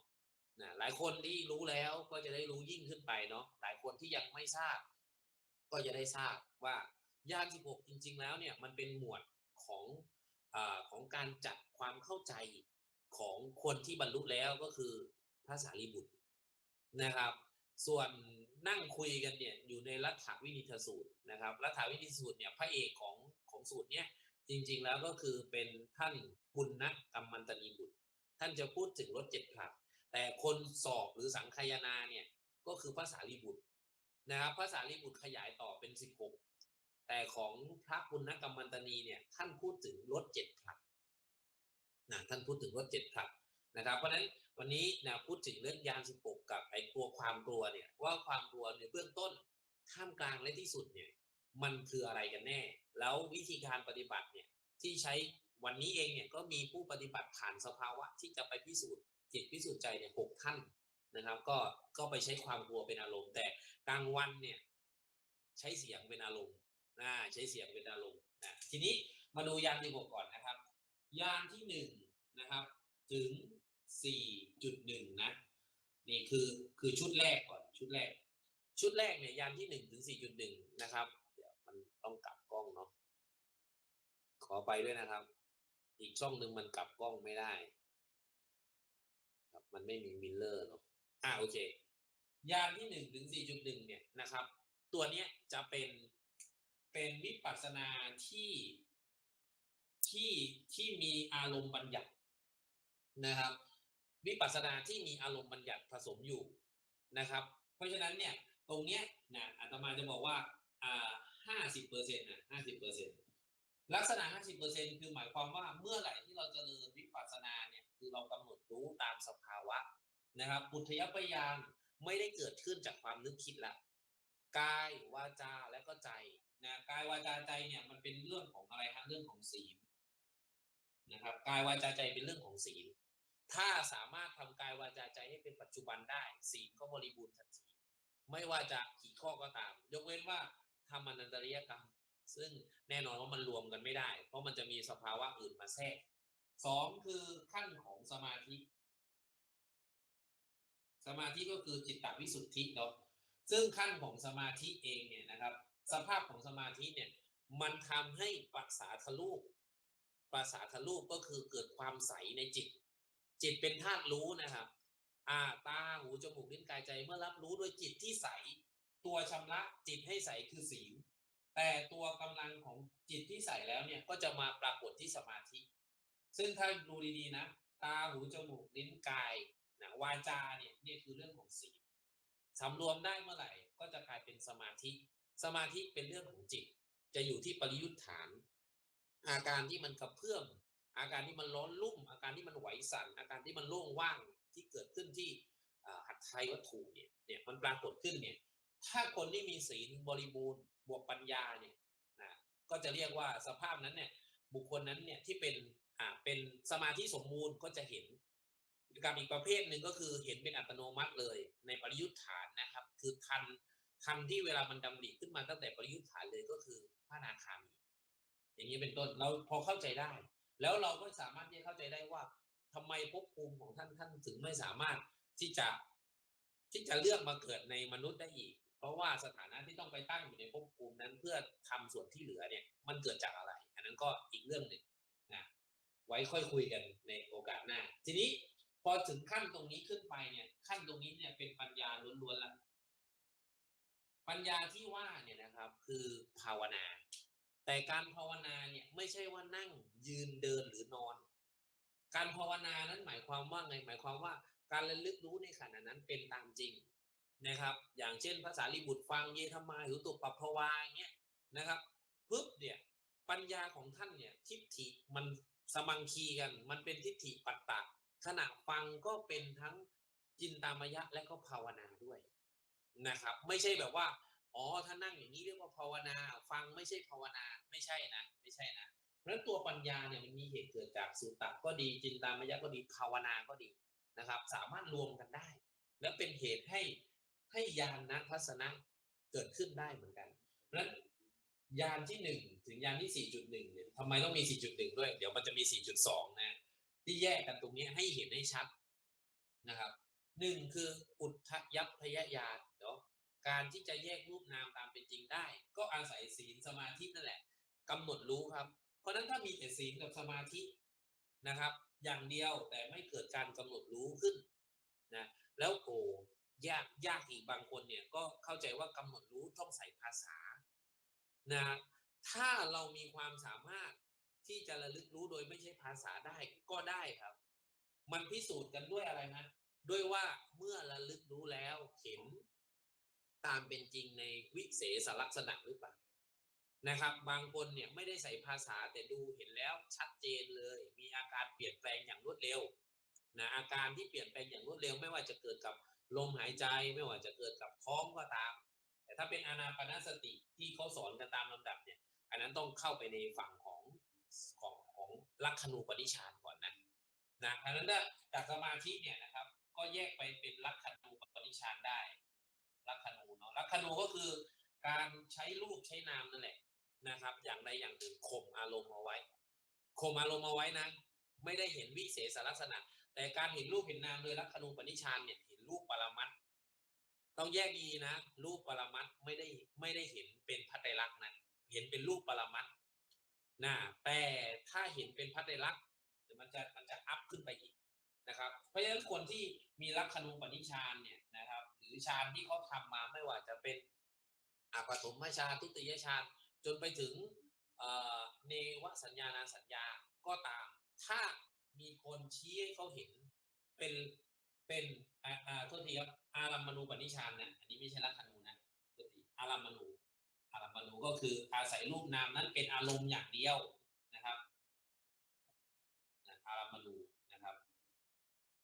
หลายคนที่รู้แล้วก็จะได้รู้ยิ่งขึ้นไปเนาะหลายคนที่ยังไม่ทราบก็จะได้ทราบว่ายาน16จริงๆแล้วเนี่ยมันเป็นหมวดของของการจัดความเข้าใจของคนที่บรรลุแล้วก็คือพระสารีบุตรนะครับส่วนนั่งคุยกันเนี่ยอยู่ในรัฐวินิทสูตรนะครับรัฐวินิทสูตรเนี่ยพระเอกของสูตรเนี่ยจริงๆแล้วก็คือเป็นท่านปุณณกัมมันตนีบุตรท่านจะพูดถึงรถ7ผลัดแต่คนสอบหรือสังคายนาเนี่ยก็คือพระสารีบุตรนะครับพระสารีบุตรขยายต่อเป็น16แต่ของพระปุณณกัมมันตนีเนี่ยท่านพูดถึงรถ7ผลัดท่านพูดถึงรถ7ผลัดนะครับเพราะฉะนั้นวันนี้พูดถึงเรื่องยาน16กับไอ้ตัวความกลัวเนี่ยว่าความกลัวในเบื้องต้นท่ามกลางและที่สุดเนี่ยมันคืออะไรกันแน่แล้ววิธีการปฏิบัติเนี่ยที่ใช้วันนี้เองเนี่ยก็มีผู้ปฏิบัติผ่านสภาวะที่จะไปพิสูจน์จิตพิสูจน์ใจเนี่ย6ท่านนะครับก็ไปใช้ความกลัวเป็นอารมณ์แต่กลางวันเนี่ยใช้เสียงเป็นอารมณ์ใช้เสียงเป็นอารมณ์ทีนี้มาดูยาน16ก่อนนะครับยานที่1นะครับถึง4.1นะนี่คือชุดแรกก่อนชุดแรกเนี่ยยานที่1ถึง4.1นะครับเดี๋ยวมันต้องกลับกล้องเนาะขอไปด้วยนะครับ อีกช่องหนึ่งมันกลับกล้องไม่ได้ครับมันไม่มีมิลเลอร์เนาะโอเคยานที่1 ถึง 4.1 เนี่ยนะครับ ตัวเนี้ยจะเป็นวิปัสสนาที่ที่มีอารมณ์บัญญัตินะครับ วิปัสสนาที่มีอารมณ์บัญญัติผสมอยู่นะครับ เพราะฉะนั้นเนี่ยตรงเนี้ยนะอาตมาจะบอกว่า50%นะ50%ลักษณะ 50%คือหมายความว่าเมื่อไหร่ที่เราจเจริญวิปัสสนาเนี่ยคือเรากำหนดรู้ตามสภาวะนะครับปุถยปยานไม่ได้เกิดขึ้นจากความนึกคิดละกายวาจาและก็ใจนะกายวาจาใจเนี่ยมันเป็นเรื่องของอะไรฮะเรื่องของศีลนะครับกายวาจาใจเป็นเรื่องของศีลถ้าสามารถทำกายวาจาใจให้เป็นปัจจุบันได้ศีลก็บริบูรณ์ทันทีไม่ว่าจะกี่ข้อก็ตามยกเว้นว่าทำอนันตริยกรรมซึ่งแน่นอนว่ามันรวมกันไม่ได้เพราะมันจะมีสภาวะอื่นมาแทรก2คือขั้นของสมาธิก็คือจิตตวิสุทธิเนาะซึ่งขั้นของสมาธิเองเนี่ยนะครับสภาพของสมาธิเนี่ยมันทำให้ปัสสาทะลูปก็คือเกิดความใสในจิตเป็นธาตุรู้นะครับตาหูจมูกลิ้นกายใจเมื่อรับรู้ด้วยจิตที่ใสตัวชำระจิตให้ใสคือศีลแต่ตัวกำลังของจิตที่ใสแล้วเนี่ยก็จะมาปรากฏที่สมาธิซึ่งถ้าดูดีๆนะตาหูจมูกลิ้นกายนะวาจาเนี่ยคือเรื่องของศีลสำรวมได้เมื่อไหร่ก็จะกลายเป็นสมาธิเป็นเรื่องของจิตจะอยู่ที่ปริยุทธาน อาการที่มันกระเพื่อมอาการที่มันร้อนรุ่มอาการที่มันไหวสั่นอาการที่มันโล่งว่างที่เกิดขึ้นที่หัตถยวัตถุเนี่ยมันปรากฏขึ้นเนี่ยถ้าคนที่มีศีลบริบูรณ์บวกปัญญาเนี่ยนะก็จะเรียกว่าสภาพนั้นเนี่ยบุคคลนั้นเนี่ยที่เป็นสมาธิสมบูรณ์ก็จะเห็นกับอีกประเภทหนึ่งก็คือเห็นเป็นอัตโนมัติเลยในปริยุทธานนะครับคือทันที่เวลามันดำริขึ้นมาตั้งแต่ปริยุทธานเลยก็คือพระอนาคามี อย่างนี้เป็นต้นเราพอเข้าใจได้แล้วเราก็สามารถที่จะเข้าใจได้ว่าทำไมภพภูมิของท่านถึงไม่สามารถที่จะเลือกมาเกิดในมนุษย์ได้อีกเพราะว่าสถานะที่ต้องไปตั้งอยู่ในภพภูมินั้นเพื่อทำส่วนที่เหลือเนี่ยมันเกิดจากอะไรอันนั้นก็อีกเรื่องหนึ่งนะไว้ค่อยคุยกันในโอกาสหน้าทีนี้พอถึงขั้นตรงนี้ขึ้นไปเนี่ยขั้นตรงนี้เนี่ยเป็นปัญญาล้วนๆแล้วปัญญาที่ว่าเนี่ยนะครับคือภาวนา แต่การภาวนาเนี่ยไม่ใช่ว่านั่งยืนเดินหรือนอนการภาวนานั้นหมายความว่าไงหมายความว่าการระลึกรู้ในขณะนั้นเป็นตามจริงนะครับอย่างเช่นภาษาลิบุตรฟังเยธรรมาหิวตุปัปภวาอย่างเงี้ยนะครับปุ๊บเนี่ยปัญญาของท่านเนี่ยทิฏฐิมันสมังคีกันมันเป็นทิฏฐิปัตตะขณะฟังก็เป็นทั้งจินตามยะและก็ภาวนาด้วยนะครับไม่ใช่แบบว่า อ๋อถ้านั่งอย่างนี้เรียกว่าภาวนาฟังไม่ใช่ภาวนาไม่ใช่นะไม่ใช่นะเพราะฉะนั้นตัวปัญญาเนี่ยมันมีเหตุเกิดจากสุตตะก็ดีจินตามยะก็ดีภาวนาก็ดีนะครับสามารถรวมกันได้และเป็นเหตุให้ญาณทัศนะเกิดขึ้นได้เหมือนกันเพราะฉะนั้นญาณที่1ถึงญาณที่ 4.1 เนี่ยทำไมต้องมี 4.1 ด้วยเดี๋ยวมันจะมี 4.2 นะที่แยกกันตรงนี้ให้เห็นให้ชัดนะครับ1คืออุทธยัพยญาณเนาะ การที่จะแยกรูปนามตามเป็นจริงได้ก็อาศัยศีลสมาธินั่นแหละกำหนดรู้ครับเพราะฉะนั้นถ้ามีแต่ศีลกับสมาธินะครับอย่างเดียวแต่ไม่เกิดการกำหนดรู้ขึ้นนะแล้วยากอีกบางคนเนี่ยก็เข้าใจว่ากำหนดรู้ต้องใส่ภาษานะถ้าเรามีความสามารถที่จะระลึกรู้โดยไม่ใช่ภาษาได้ก็ได้ครับมันพิสูจน์กันด้วยอะไรนะด้วยว่าเมื่อระลึกรู้แล้วเห็น ตามเป็นจริงในวิเศษลักษณะหรือเปล่านะครับบางคนเนี่ยไม่ได้ใส่ภาษาแต่ดูเห็นแล้วชัดเจนเลยมีอาการเปลี่ยนแปลงอย่างรวดเร็วนะอาการที่เปลี่ยนแปลงอย่างรวดเร็วไม่ว่าจะเกิดกับลมหายใจไม่ว่าจะเกิดกับท้องก็ตามแต่ถ้าเป็นอานาปานสติที่เขาสอนกันตามลำดับเนี่ยอันนั้นต้องเข้าไปในฝั่งของลักขณูปนิชฌานก่อนนะอันนั้นจากสมาธิเนี่ยนะครับก็แยกไปเป็นลักขณูปนิชฌานได้ ลักขณูเนาะลักขณูก็คือการใช้รูปใช้นามนั่นแหละนะครับอย่างใดอย่างหนึ่งข่มอารมณ์เอาไว้นะไม่ได้เห็นวิเศษลักษณะแต่การเห็นรูปเห็นนามโดยลักขณูปนิชฌานเนี่ยเห็นรูปปรมัตถ์ต้องแยกดีนะรูปปรมัตถ์ไม่ได้เห็นเป็นพระไตรลักษณ์นะเห็นเป็นรูปปรมัตถ์ นะแต่ถ้าเห็นเป็นพระไตรลักษณ์มันจะอัพขึ้นไปอีกนะครับเพราะฉะนั้นคนที่มีลักขณูปนิชฌานเนี่ยนะครับหรือฌานที่เขาทำมาไม่ว่าจะเป็นปฐมฌานทุติยฌานจนไปถึงเนวสัญญานาสัญญาก็ตามถ้ามีคนชี้ให้เขาเห็นเป็นเป็นโทษทีครับอารัมมณูปนิชฌานนะอันนี้ไม่ใช่ลักขณูนะโทษทีอารัมมณูก็คืออาศัยรูปนามนั้นเป็นอารมณ์อย่างเดียวนะครับอารัมมณูนะครับ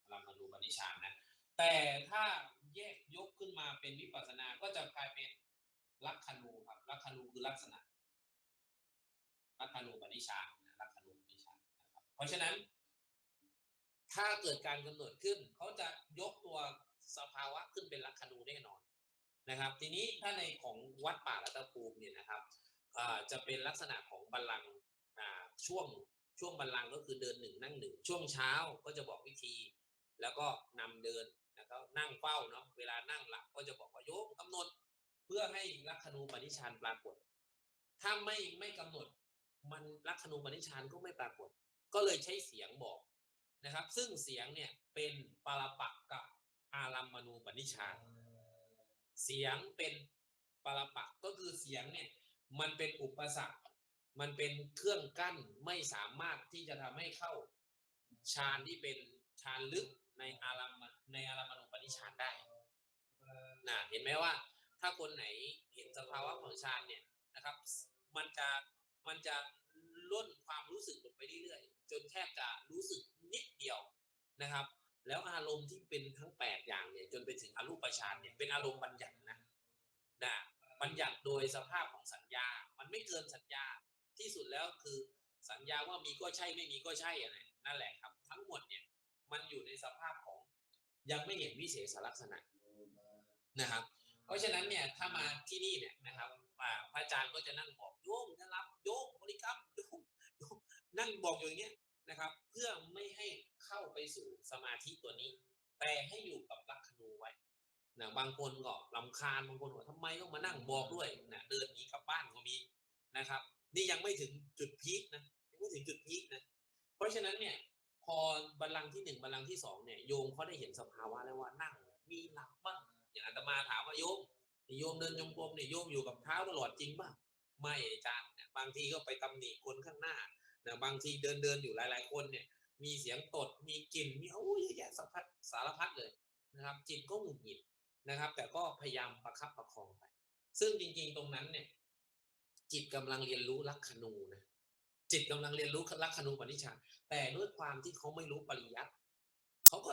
อารัมมณูปนิชฌานนะแต่ถ้าแยกยกขึ้นมาเป็นวิปัสสนาก็จะกลายเป็นลักขณูครับลักขณูคือลักษณะลักขณูปนิชฌานนะลักขณูปนิชฌานนะครับเพราะฉะนั้นถ้าเกิดการกำหนดขึ้นเขาจะยกตัวสภาวะขึ้นเป็นลักขณูแน่นอนนะครับทีนี้ถ้าในของวัดป่ารัตนภูมิเนี่ยนะครับจะเป็นลักษณะของบัลลังก์ช่วงบัลลังก์ก็คือเดินหนึ่งนั่งหนึ่งช่วงเช้าก็จะบอกวิธีแล้วก็นำเดินแล้วก็นั่งเฝ้าเนาะเวลานั่งหลับก็จะบอกว่าโยมกำหนดเพื่อให้ลักขณูปนิชฌานปรากฏถ้าไม่กำหนดมันลักขณูปนิชฌานก็ไม่ปรากฏก็เลยใช้เสียงบอกนะครับซึ่งเสียงเนี่ยเป็นปาราปักกับอารัมมณูปนิชฌานเสียงเป็นปาราปักก็คือเสียงเนี่ยมันเป็นอุปสรรคมันเป็นเครื่องกั้นไม่สามารถที่จะทำให้เข้าฌานที่เป็นฌานลึกในอารัมมณูปนิชฌานได้นะเห็นไหมว่าถ้าคนไหนเห็นสภาวะของฌานเนี่ยนะครับมันจะมันจะล่นความรู้สึกลงไปเรื่อยๆจนแทบจะรู้สึกนิดเดียวนะครับแล้วอารมณ์ที่เป็นทั้ง8อย่างเนี่ยจนไปถึงอรูปฌานเนี่ยเป็นอารมณ์บัญญัตินะบัญญัติโดยสภาพของสัญญามันไม่เกินสัญญาที่สุดแล้วคือสัญญาว่ามีก็ใช่ไม่มีก็ใช่อะไรนั่นแหละครับทั้งหมดเนี่ยมันอยู่ในสภาพของยังไม่เห็นวิเศษลักษณะนะครับเพราะฉะนั้นเนี่ยถ้ามาที่นี่เนี่ยนะครับพระอาจารย์ก็จะนั่งบอกโยมจะรับโยมบริกรรมโยมนั่งบอกอย่างเงี้ยนะครับเพื่อไม่ให้เข้าไปสู่สมาธิตัวนี้แต่ให้อยู่กับลักขณูไว้นะบางคนก็รำคาญบางคนบอกทำไมต้องมานั่งบอกด้วยนะเดินหนีกลับบ้านก็มีนะครับนี่ยังไม่ถึงจุดพีคนะยังไม่ถึงจุดพีคนะเพราะฉะนั้นเนี่ยพอบัลลังก์ที่1บัลลังก์ที่2เนี่ยโยมเขาได้เห็นสภาวะแล้วว่านั่งมีหลับบ้างอย่างอาตมาถามว่าโยมเดินจงกรมเนี่ยโยมอยู่กับเท้าตลอดจริงป่ะไม่อาจารย์บางทีก็ไปตำหนิคนข้างหน้านะบางทีเดินอยู่หลายๆคนเนี่ยมีเสียงตดมีกลิ่นมีโอ้ยแยะสารพัดเลยนะครับจิตก็หงุดหงิดนะครับแต่ก็พยายามประคับประคองไปซึ่งจริงๆตรงนั้นเนี่ยจิตกำลังเรียนรู้ลักขณูนะจิตกำลังเรียนรู้ลักขณูปนิชฌานแต่ด้วยความที่เขาไม่รู้ปริยัติเขาก็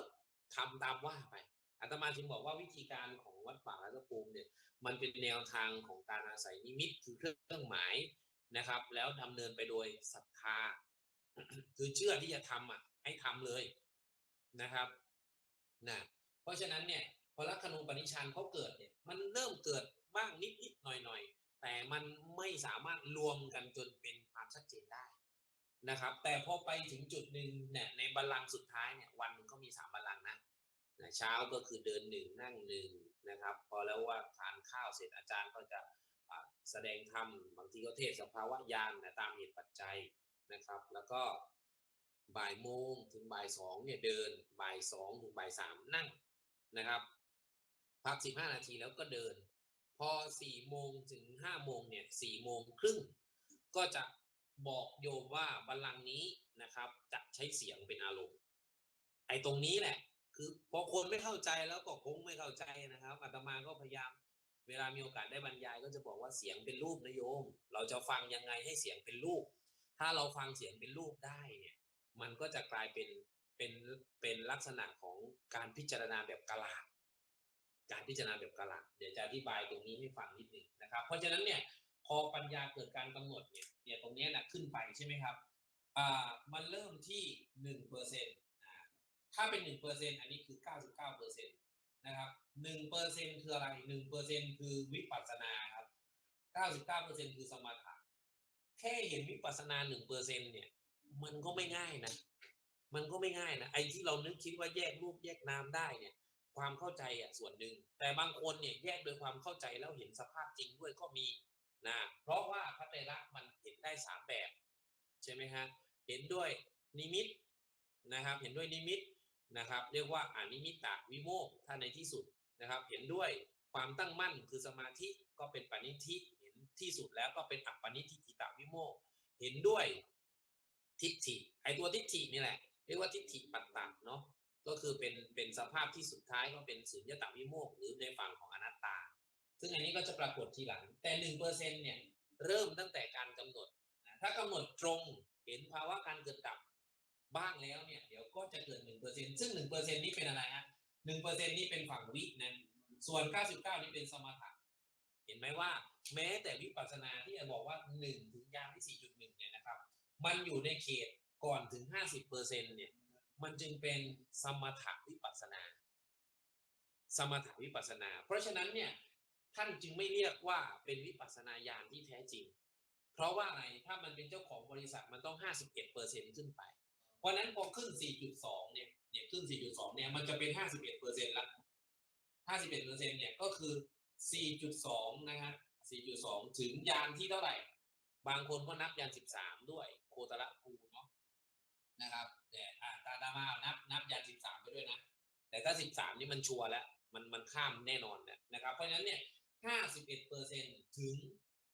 ทำตามว่าไปอาตมาจึงบอกว่าวิธีการของวัดป่ารัตนภูมิเนี่ยมันเป็นแนวทางของการอาศัยนิมิตคือเครื่องหมายนะครับแล้วดำเนินไปโดยศรัทธาคือเชื่อที่จะทำให้ทำเลยนะครับนะเพราะฉะนั้นเนี่ยพอลักขณูปนิชฌานเขาเกิดเนี่ยมันเริ่มเกิดบ้างนิดหน่อยแต่มันไม่สามารถรวมกันจนเป็นความชัดเจนได้นะครับแต่พอไปถึงจุดหนึ่งเนี่ยในบัลลังก์สุดท้ายเนี่ยวันนึงก็มี3บัลลังก์นะเช้าก็คือเดิน1นั่ง1นะครับพอแล้วว่าทานข้าวเสร็จอาจารย์ก็จะแสดงธรรมบางทีก็เทศสภาวะญาณตามเหตุปัจจัยนะครับแล้วก็บ่ายโมงถึงบ่าย2เนี่ยเดินบ่าย2ถึงบ่าย3นั่งนะครับพัก15นาทีแล้วก็เดินพอ4โมงถึง5โมงเนี่ย4โมงครึ่งก็จะบอกโยมว่าบัลลังก์นี้นะครับจะใช้เสียงเป็นอารมณ์ไอ้ตรงนี้แหละคือพอคนไม่เข้าใจแล้วก็คงไม่เข้าใจนะครับอาตมาก็พยายามเวลามีโอกาสได้บรรยายก็จะบอกว่าเสียงเป็นรูปนะโยมเราจะฟังยังไงให้เสียงเป็นรูปถ้าเราฟังเสียงเป็นรูปได้เนี่ยมันก็จะกลายเป็นเป็นลักษณะของการพิจารณาแบบกะลาการพิจารณาแบบกะลาเดี๋ยวจะอธิบายตรงนี้ให้ฟังนิดหนึ่งนะครับเพราะฉะนั้นเนี่ยพอปัญญาเกิดการกำหนดเนี่ยตรงนี้นะขึ้นไปใช่ไหมครับมันเริ่มที่1%ถ้าเป็น1%อันนี้คือ99%นะครับ1%คืออะไร1%คือวิปัสสนาครับ99%คือสมถะแค่เห็นวิปัสสนา1%เนี่ยมันก็ไม่ง่ายนะมันก็ไม่ง่ายนะไอ้ที่เรานึกคิดว่าแยกรูปแยกนามได้เนี่ยความเข้าใจส่วนหนึ่งแต่บางคนเนี่ยแยกโดยความเข้าใจแล้วเห็นสภาพจริงด้วยก็มีนะเพราะว่าพระไตรลักษณ์มันเห็นได้3แบบ ใช่ไหมฮะเห็นด้วยนิมิตนะครับเห็นด้วยนิมิตนะครับเรียกว่าอนิมิตตวิโมกข์ถ้าในที่สุดนะครับเห็นด้วยความตั้งมั่นคือสมาธิก็เป็นปณิธิเห็นที่สุดแล้วก็เป็นอัปปนิธิอิตวิโมกข์เห็นด้วยทิฏฐิไอตัวทิฏฐินี่แหละเรียกว่าทิฏฐิปัตตะเนาะก็คือเป็นสภาพที่สุดท้ายก็เป็นสุญญตวิโมกข์หรือในฝั่งของอนัตตาซึ่งอันนี้ก็จะปรากฏทีหลังแต่ 1% เนี่ยเริ่มตั้งแต่การกำหนดถ้ากำหนดตรงเห็นภาวะการเกิดดับบ้างแล้วเนี่ยเดี๋ยวก็จะเกิด 1% ซึ่ง 1% นี้เป็นอะไรฮะ 1% นี้เป็นฝั่งวินะส่วน 99 นี้เป็นสมถะเห็นไหมว่าแม้แต่วิปัสสนาที่จะบอกว่า1ถึงยามที่ 4.1 เนี่ยนะครับมันอยู่ในเขตก่อนถึง 50% เนี่ยมันจึงเป็นสมถะวิปัสสนาสมถะวิปัสสนาเพราะฉะนั้นเนี่ยท่านจึงไม่เรียกว่าเป็นวิปัสสนาญาณที่แท้จริงเพราะว่าอะไรถ้ามันเป็นเจ้าของบริษัทมันต้อง 51% ขึ้นไปเพราะนั้นพอขึ้น 4.2 เนี่ยขึ้น 4.2 เนี่ยมันจะเป็น 51% ละ 51% เนี่ยก็คือ 4.2 นะฮะ 4.2 ถึงยานที่เท่าไหร่บางคนก็นับยาน 13 ด้วยโคตรภูเนาะนะครับแต่ตาดามานับยาน 13 ไปด้วยนะแต่ถ้า 13 นี่มันชัวร์แล้วมันข้ามแน่นอนนะครับเพราะฉะนั้นเนี่ย 51% ถึง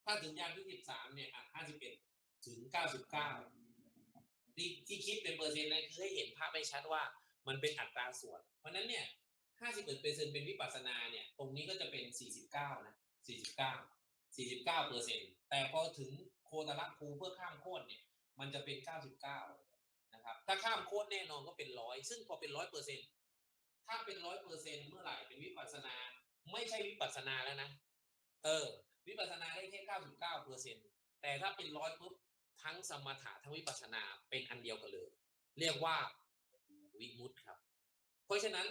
ถ้าถึงยานที่ 13 เนี่ย51 ถึง 99ที่คิดเป็นเปอร์เซ็นต์นั้นคือให้เห็นภาพให้ชัดว่ามันเป็นอัตราส่วนเพราะนั้นเนี่ย51%เป็นวิปัสสนาเนี่ยตรงนี้ก็จะเป็น49นะ49แต่พอถึงโคตรภูเพื่อข้ามโคตรเนี่ยมันจะเป็น99นะครับถ้าข้ามโคตรแน่นอนก็เป็น100ซึ่งพอเป็น 100%ถ้าเป็น 100% เมื่อไหร่เป็นวิปัสสนาไม่ใช่วิปัสสนาแล้วนะวิปัสสนาได้แค่ 99% แต่ถ้าเป็น100ปุ๊บทั้งสมถะทั้งวิปัสสนาเป็นอันเดียวกันเลยเรียกว่าวิมุตติครับเพราะฉะนั้น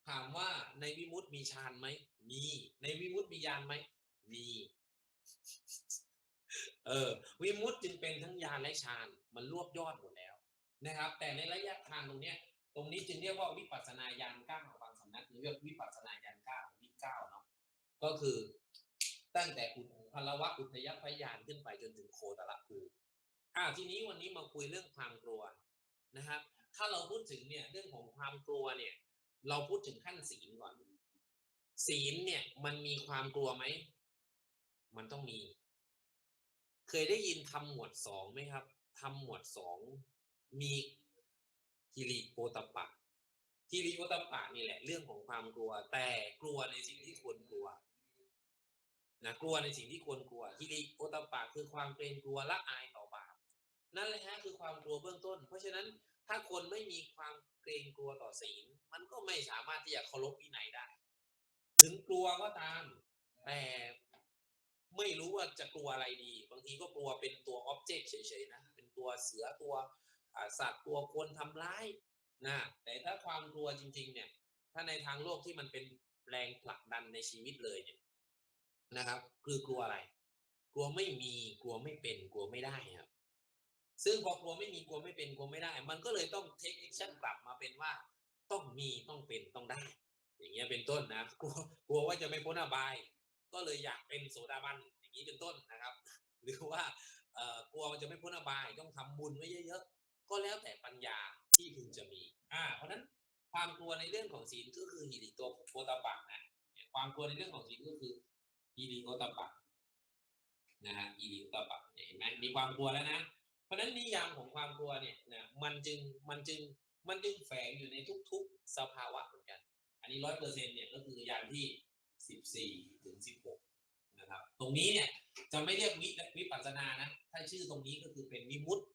ถามว่าในวิมุตติมีฌานไหมมีในวิมุตติมีญาณไหมมีวิมุตติจึงเป็นทั้งญาณและฌานมันรวบยอดหมดแล้วนะครับแต่ในระยะทางตรงนี้จึงเรียกว่าวิปัสสนาญาณ9บางสำนักเรียกวิปัสสนาญาณ9วิ9เนาะก็คือตั้งแต่พลวะอุทยพยานขึ้นไปจนถึงโคตรภูทีนี้วันนี้มาคุยเรื่องความกลัวนะครับถ้าเราพูดถึงเนี่ยเรื่องของความกลัวเนี่ยเราพูดถึงขั้นศีลก่อนศีลเนี่ยมันมีความกลัวไหมมันต้องมีเคยได้ยินทำหมวด2ไหมครับทำหมวด2มีฮิริโอตปปะฮิริโอตปปะนี่แหละเรื่องของความกลัวแต่กลัวในสิ่งที่ควรกลัวนะกลัวในสิ่งที่ควรกลัวฮิริโอตปปะคือความเกรงกลัวละอายต่อบาปนั่นแหละฮะคือความกลัวเบื้องต้นเพราะฉะนั้นถ้าคนไม่มีความเกรงกลัวต่อศีลมันก็ไม่สามารถที่จะเคารพวินัยได้ถึงกลัวก็ตามแต่ไม่รู้ว่าจะกลัวอะไรดีบางทีก็กลัวเป็นตัวอ็อบเจกต์เฉยๆนะเป็นตัวเสือตัวสัตว์ตัวคนทำร้ายนะแต่ถ้าความกลัวจริงๆเนี่ยถ้าในทางโลกที่มันเป็นแรงผลักดันในชีวิตเลยเนี่ยนะครับคือกลัวอะไรกลัวไม่มีกลัวไม่เป็นกลัวไม่ได้ครับซึ่งพอกลัวไม่มีกลัวไม่เป็นกลัวไม่ได้มันก็เลยต้องเทคแอคชั่นกลับมาเป็นว่าต้องมีต้องเป็นต้องได้อย่างเงี้ยเป็นต้นนะกลัวว่าจะไม่พ้นอบายก็เลยอยากเป็นโสดาบันอย่างนี้เป็นต้นนะครับหรือว่ากลัวมันจะไม่พ้นอบายต้องทำบุญไว้เยอะๆก็แล้วแต่ปัญญาที่พึงจะมีเพราะนั้นความกลัวในเรื่องของศีลก็คือหิริโอตปะนะความกลัวในเรื่องของศีลก็คือหิริโอตปะนะฮะหิริโอตปะเห็นไหมมีความกลัวแล้วนะเพราะนั้นนิยามของความกลัวเนี่ยนะมันจึงแฝงอยู่ในทุกๆสภาวะเหมือนกันอันนี้100%เนี่ยก็คืออย่างที่14ถึง16นะครับตรงนี้เนี่ยจะไม่เรียกวิปัสสนานะถ้าชื่อตรงนี้ก็คือเป็นวิมุตติ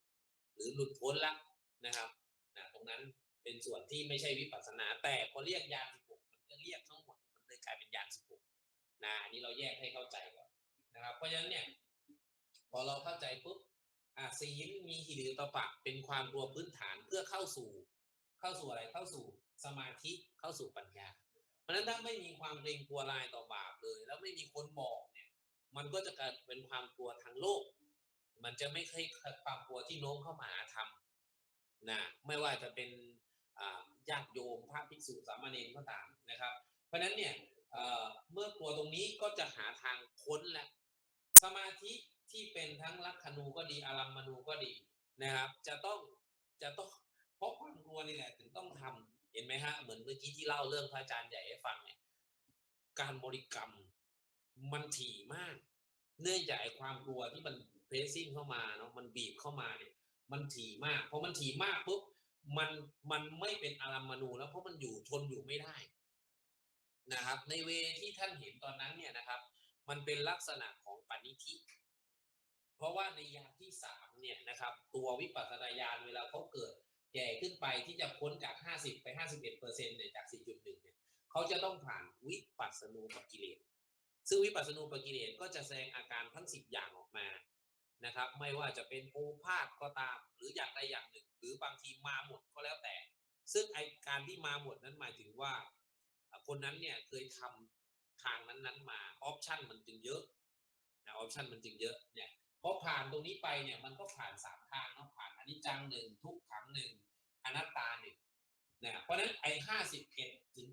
หรือหลุดพ้นละนะครับตรงนั้นเป็นส่วนที่ไม่ใช่วิปัสสนาแต่พอเรียกญาณ16มันก็เรียกทั้งหมดมันเลยกลายเป็นญาณ16อันนี้เราแยกให้เข้าใจก่อนนะครับเพราะฉะนั้นเนี่ยพอเราเข้าใจปุ๊บศีลมีหิริโอตปะเป็นความกลัวพื้นฐานเพื่อเข้าสู่อะไรเข้าสู่สมาธิเข้าสู่ปัญญาเพราะฉะนั้นถ้าไม่มีความเกรงกลัวลายต่อบาปเลยแล้วไม่มีคนบอกเนี่ยมันก็จะกลายเป็นความกลัวทางโลกมันจะไม่ใช่ความกลัวที่โน้มเข้ามาหาธรรมนะไม่ว่าจะเป็นญาติโยมพระภิกษุสามเณรก็ตามนะครับเพราะฉะนั้นเนี่ยเมื่อกลัวตรงนี้ก็จะหาทางพ้นและสมาธิที่เป็นทั้งลักขณูก็ดีอารัมมณูก็ดี นะครับจะต้องเพราะความกลัวนี่แหละถึงต้องทำเห็นไหมฮะเหมือนเมื่อกี้ที่เล่าเรื่องพระอาจารย์ใหญ่ให้ฟังเนี่ยการบริกรรมมันถี่มากเนื่องจากไอ้ความกลัวที่มันเพรสซิ่งเข้ามาเนาะมันบีบเข้ามาเนี่ยมันถี่มากพอมันถี่มากปุ๊บมันมันไม่เป็นอารัมมณูแล้วเพราะมันอยู่ทนอยู่ไม่ได้นะครับในเวที่ท่านเห็นตอนนั้นเนี่ยนะครับมันเป็นลักษณะของปณิธิ เพราะว่าในยานที่3เนี่ยนะครับตัววิปัสสนาญาณเวลาเขาเกิดแก่ขึ้นไปที่จะพ้นจาก50ไป51%เนี่ยจาก 4.1 เนี่ยเขาจะต้องผ่านวิปัสสนูปกิเลสซึ่งวิปัสสนูปกิเลสก็จะแสดงอาการทั้ง10อย่างออกมานะครับไม่ว่าจะเป็นโอภาษก็ตามหรืออย่างใดอย่างหนึ่งหรือบางทีมาหมดก็แล้วแต่ซึ่งไอการที่มาหมดนั้นหมายถึงว่าคนนั้นเนี่ยเคยทำทางนั้นๆมาออปชันมันจึงเยอะนะออปชันมันจึงเยอะเนี่ยพอผ่านตรงนี้ไปเนี่ยมันก็ผ่าน3ทางเนาะผ่านอนิจจัง1ทุกขัง1อนัตตา1นะเพราะฉะนั้นไอ้51ถึง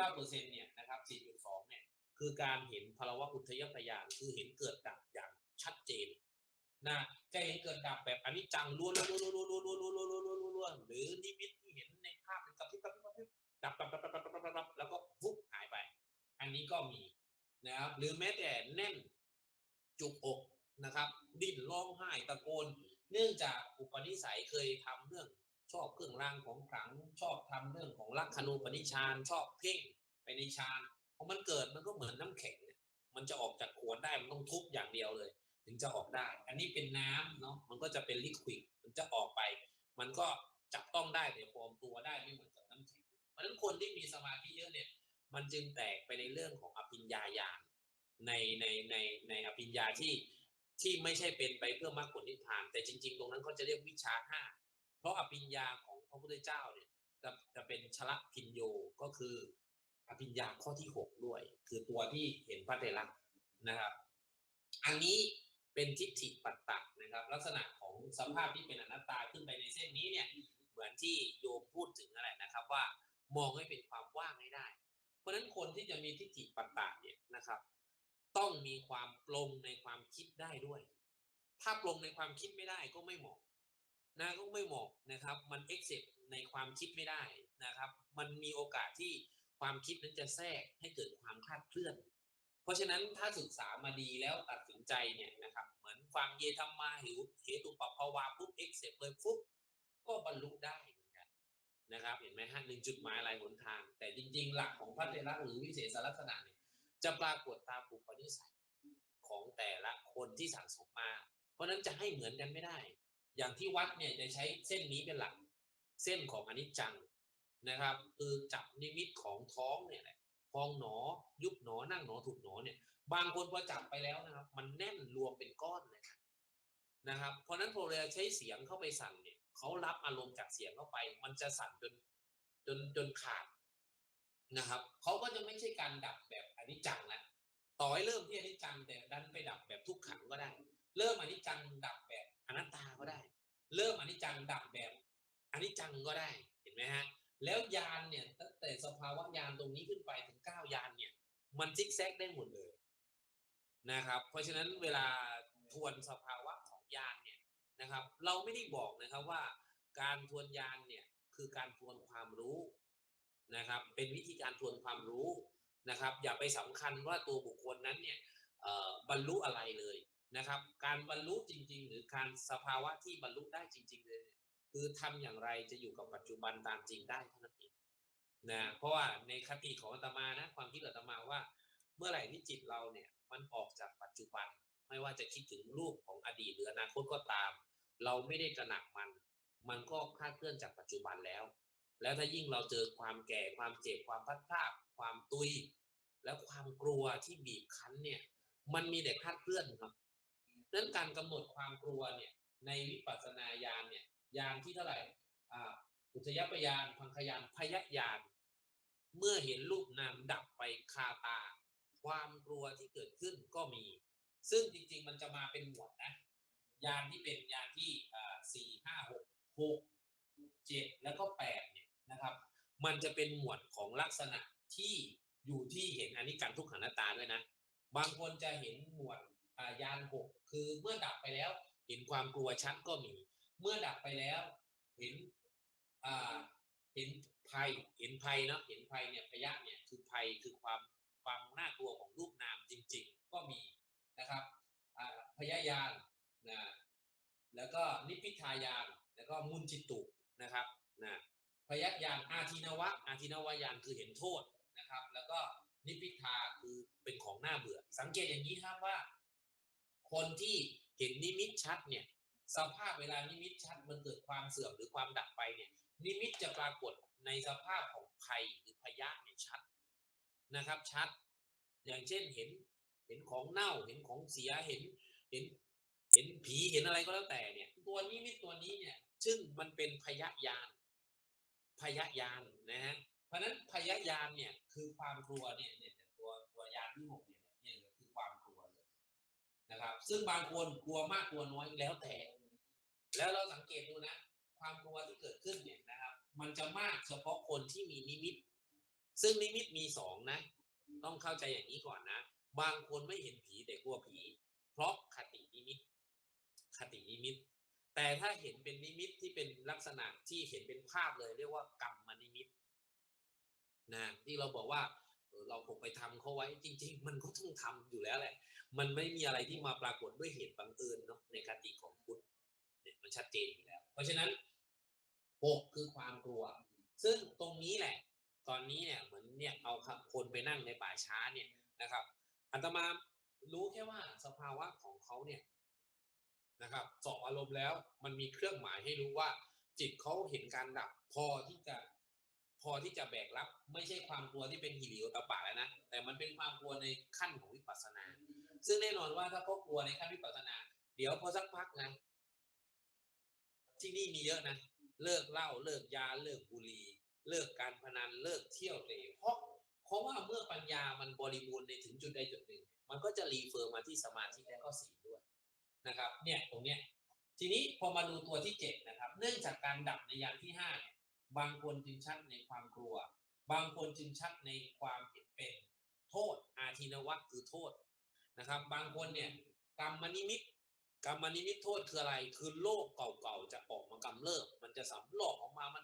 99%เนี่ยนะครับ 4.2 เนี่ยคือการเห็นภาวะอุทยพยานคือเห็นเกิดดับอย่างชัดเจนนะจะเห็นเกิดดับแบบอนิจจังล้วนหรือนิมิตที่เห็นในภาพเป็นกระพริบดับแล้วก็ฟุบหายไปอันนี้ก็มีนะครับหรือแม้แต่แน่นจุกอกนะครับดิ้นร้องไห้ตะโกนเนื่องจากอุปนิสัยเคยทำเรื่องชอบเครื่องรางของขลังชอบทำเรื่องของลักขณูปนิชานชอบเพ่งไปในฌานพอมันเกิดมันก็เหมือนน้ำแข็งมันจะออกจากขวดได้มันต้องทุบอย่างเดียวเลยถึงจะออกได้อันนี้เป็นน้ำเนาะมันก็จะเป็นลิควิดมันจะออกไปมันก็จับต้องได้แต่ฟอร์มตัวได้ไม่เหมือนกับน้ำแข็งเพราะฉะนั้นคนที่มีสมาธิเยอะเนี่ยมันจึงแตกไปในเรื่องของอภิญญาญาณในอภิญญาที่ไม่ใช่เป็นไปเพื่อมรรคผลนิพพานแต่จริงๆตรงนั้นเขาจะเรียกวิชา5เพราะอภิญญาของพระพุทธเจ้าเนี่ยจะเป็นชละพิญโยก็คืออภิญญาข้อที่6ด้วยคือตัวที่เห็นพระไตรลักษณ์นะครับอันนี้เป็นทิฏฐิปัตตะนะครับลักษณะของสภาพที่เป็นอนัตตาขึ้นไปในเส้นนี้เนี่ยเหมือนที่โยมพูดถึงอะไรนะครับว่ามองให้เป็นความว่างให้ได้เพราะฉะนั้นคนที่จะมีทิฏฐิปัตตะเนี่ยนะครับต้องมีความปลงในความคิดได้ด้วยถ้าปลงในความคิดไม่ได้ก็ไม่เหมาะนะก็ไม่เหมาะนะครับมันเอ็กเซปในความคิดไม่ได้นะครับมันมีโอกาสที่ความคิดนั้นจะแทรกให้เกิดความคลาดเคลื่อนเพราะฉะนั้นถ้าศึกษามาดีแล้วตัดสินใจเนี่ยนะครับเหมือนฟังเยธรรมาเหตุปัปภวาปุ๊บเอ็กเซปเลยปุ๊บก็บรรลุได้เหมือนกันนะครับเห็นไหมฮะ1จุดหมายหลายหนทางแต่จริงๆหลักของพระเถระหรือวิเศษลักษณะเนี่ยจะปรากฏตามอุปนิสัยของแต่ละคนที่สั่งสมมาเพราะนั้นจะให้เหมือนกันไม่ได้อย่างที่วัดเนี่ยจะใช้เส้นนี้เป็นหลักเส้นของอนิจจังนะครับคือจับนิมิตของท้องเนี่ยแหละพองหนอยุบหนอนั่งหนอถูกหนอเนี่ยบางคนพอจับไปแล้วนะครับมันแน่นรวมเป็นก้อนเลยนะครับเพราะนั้นพอเวลาใช้เสียงเข้าไปสั่นเนี่ยเขารับอารมณ์จากเสียงเข้าไปมันจะสั่นจนขาดนะครับเขาก็จะไม่ใช่การดับแบบอนิจจังแล้วต่อให้เริ่มที่อนิจจังแต่ดันไปดับแบบทุกขังก็ได้เริ่มอนิจจังดับแบบอนัตตาก็ได้เริ่มอนิจจังดับแบบอนิจจังก็ได้เห็นไหมฮะแล้วยานเนี่ยตั้งแต่สภาวะยานตรงนี้ขึ้นไปถึง9ยานเนี่ยมันซิกแซกได้หมดเลยนะครับเพราะฉะนั้นเวลาทวนสภาวะของยานเนี่ยนะครับเราไม่ได้บอกนะครับว่าการทวนยานเนี่ยคือการทวนความรู้นะครับเป็นวิธีการทวนความรู้นะครับอย่าไปสำคัญว่าตัวบุคคลนั้นเนี่ยบรรลุอะไรเลยนะครับการบรรลุจริงๆหรือการสภาวะที่บรรลุได้จริงๆเลยคือทำอย่างไรจะอยู่กับปัจจุบันตามจริงได้เท่านั้นเองนะเพราะว่าในคติของอาตมานะความคิดอาตมาว่าเมื่อไหร่ที่จิตเราเนี่ยมันออกจากปัจจุบันไม่ว่าจะคิดถึงรูปของอดีตหรืออนาคตก็ตามเราไม่ได้ตระหนักมันก็คลาดเคลื่อนจากปัจจุบันแล้วถ้ายิ่งเราเจอความแก่ความเจ็บความพัดพลาดความตุยแล้วความกลัวที่บีบคั้นเนี่ยมันมีแต่คลาดเคลื่อนครับดังนั้นการกำหนดความกลัวเนี่ยในวิปัสสนาญาณเนี่ยญาณที่เท่าไหร่อุทยพยานพังคยานพยญาณเมื่อเห็นรูปนามดับไปคาตาความกลัวที่เกิดขึ้นก็มีซึ่งจริงๆมันจะมาเป็นหมวดนะยานที่เป็นยานที่4 5 6 7แล้วก็8เนี่ยนะครับมันจะเป็นหมวดของลักษณะที่อยู่ที่เห็นอนิจจังทุกขังอนัตตาด้วยนะบางคนจะเห็นหมวดยาน6คือเมื่อดับไปแล้วเห็นความกลัวชัดก็มี เมื่อดับไปแล้วเห็นอ่าเห็นภัยเนาะเห็นภัยเนี่ยพยะเนี่ยคือภัยคือความน่ากลัวของรูปนามจริงๆก็มีนะครับพยายานนะแล้วก็นิพพิทายานแล้วก็มุนจิตุนะครับนะพยายานอาทินวยานคือเห็นโทษนะครับแล้วก็นิพพิทาคือเป็นของน่าเบื่อสังเกตอย่างนี้ครับว่าคนที่เห็นนิมิตชัดเนี่ยสภาพเวลานิมิตชัดมันเกิดความเสื่อมหรือความดับไปเนี่ยนิมิตจะปรากฏในสภาพของภัยหรือพยะเนี่ยชัดนะครับชัดอย่างเช่นเห็นของเน่าเห็นของเสียเห็นเห็นผีเห็นอะไรก็แล้วแต่เนี่ยตัวนิมิตตัวนี้เนี่ยซึ่งมันเป็นพยญาณนะฮะเพราะนั้นพยญาณเนี่ยคือความกลัวเนี่ยตัวยานที่6เนี่ยคือความกลัวเลยนะครับซึ่งบางคนกลัวมากกลัวน้อยแล้วแต่แล้วเราสังเกตดูนะความกลัวที่เกิดขึ้นเนี่ยนะครับมันจะมากเฉพาะคนที่มีนิมิตซึ่งนิมิตมี2นะต้องเข้าใจอย่างนี้ก่อนนะบางคนไม่เห็นผีแต่กลัวผีเพราะคตินิมิตแต่ถ้าเห็นเป็นนิมิตที่เป็นลักษณะที่เห็นเป็นภาพเลยเรียกว่ากรรมนิมิตนะที่เราบอกว่าเราคงไปทำเขาไว้จริงๆมันก็ต้องทำอยู่แล้วแหละมันไม่มีอะไรที่มาปรากฏด้วยเหตุบังเอิญเนาะในคติของพุทธเนี่ยมันชัดเจนอยู่แล้วเพราะฉะนั้น6คือความกลัวซึ่งตรงนี้แหละตอนนี้เนี่ยเหมือนเนี่ยเอาคนไปนั่งในป่าช้าเนี่ยนะครับอาตมารู้แค่ว่าสภาวะของเขาเนี่ยนะครับสอบอารมณ์แล้วมันมีเครื่องหมายให้รู้ว่าจิตเขาเห็นการดับพอที่จะแบกรับไม่ใช่ความกลัวที่เป็นหิริโอตปปะแล้วนะแต่มันเป็นความกลัวในขั้นของวิปัสสนาซึ่งแน่นอนว่าถ้าเขากลัวในขั้นวิปัสสนาเดี๋ยวพอสักพักนะที่นี่มีเยอะนะเลิกเหล้าเลิกยาเลิกบุหรี่เลิกการพนันเลิกเที่ยวเตะเพราะว่าเมื่อปัญญามันบริบูรณ์ในถึงจุดใดจุดหนึ่งมันก็จะรีเฟอร์มาที่สมาธิและก็ศีลด้วยนะครับเนี่ยตรงเนี้ยทีนี้พอมาดูตัวที่7นะครับเนื่องจากการดับในยานที่5เนี่ยบางคนจึงชัดในความกลัวบางคนจึงชัดในความเห็นเป็นโทษอาทินวะคือโทษนะครับบางคนเนี่ยกรรมนิมิตโทษคืออะไรคือโรคเก่าๆจะออกมากำเริบมันจะสำรอกออกมามัน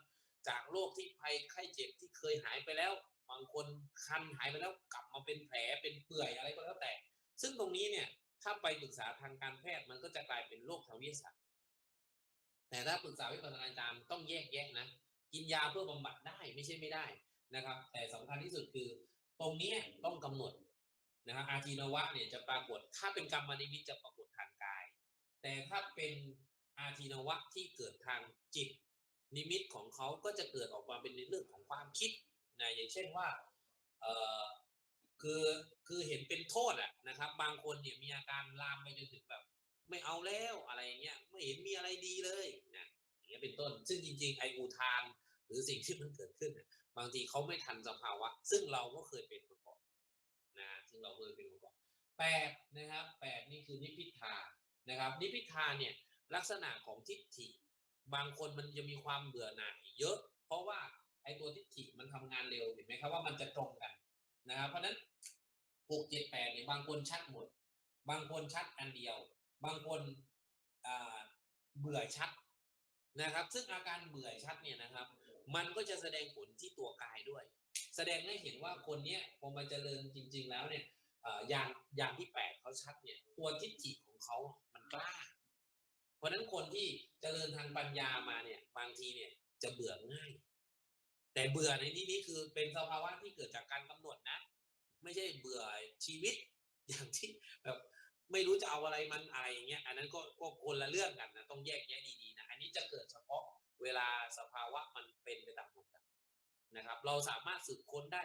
จากโรคที่ภัยไข้เจ็บที่เคยหายไปแล้วบางคนคันหายไปแล้วกลับมาเป็นแผลเป็นเปื่อยอะไรก็แล้วแต่ซึ่งตรงนี้เนี่ยถ้าไปปรึกษาทางการแพทย์มันก็จะกลายเป็นโรคทางวิทยาศาสตร์แต่ถ้าปรึกษาวิปัสสนาจารย์ต้องแยกแยะนะกินยาเพื่อบำบัดได้ไม่ใช่ไม่ได้นะครับแต่สำคัญที่สุดคือตรงนี้ต้องกำหนดนะครับอาทินวะเนี่ยจะปรากฏถ้าเป็นกรรมนิมิตจะปรากฏทางกายแต่ถ้าเป็นอาทินวะที่เกิดทางจิตนิมิตของเขาก็จะเกิดออกมาเป็นในเรื่องของความคิดนะอย่างเช่นว่าเอ่อคือเห็นเป็นโทษอะนะครับบางคนเนี่ยมีอาการลามไปจนถึงแบบไม่เอาแล้วอะไรเงี้ยไม่เห็นมีอะไรดีเลยนะอย่างเงี้ยเป็นต้นซึ่งจริงๆไออุทานหรือสิ่งที่มันเกิดขึ้นบางทีเขาไม่ทันสภาวะซึ่งเราก็เคยเป็นมาก่อนนะซึ่งเราเคยเป็นมาก่อน8นะครับ8นี่คือนิพพิทานะครับนิพพิทาเนี่ยลักษณะของทิฏฐิบางคนมันจะมีความเบื่อหน่ายเยอะเพราะว่าไอตัวทิฏฐิมันทำงานเร็วเห็นไหมครับว่ามันจะตรงกันนะครับเพราะนั้น6 7 8เนี่ยบางคนชัดหมดบางคนชัดอันเดียวบางคนเบื่อชัดนะครับซึ่งอาการเบื่อชัดเนี่ยนะครับมันก็จะแสดงผลที่ตัวกายด้วยแสดงให้เห็นว่าคนเนี้ยพอมาเจริญจริงๆแล้วเนี่ยอย่างที่8เขาชัดเนี่ยตัวทิฏฐิของเขามันกล้าเพราะนั้นคนที่เจริญทางปัญญามาเนี่ยบางทีเนี่ยจะเบื่อง่ายแต่เบื่อในที่นี้คือเป็นสภาวะที่เกิดจากการกำหนดนะไม่ใช่เบื่อชีวิตอย่างที่แบบไม่รู้จะเอาอะไรมันอะไรอย่างเงี้ยอันนั้นก็คนละเรื่องกันนะต้องแยกแยะดีๆนะอันนี้จะเกิดเฉพาะเวลาสภาวะมันเป็นไปตามลำดับนะครับเราสามารถสืบค้นได้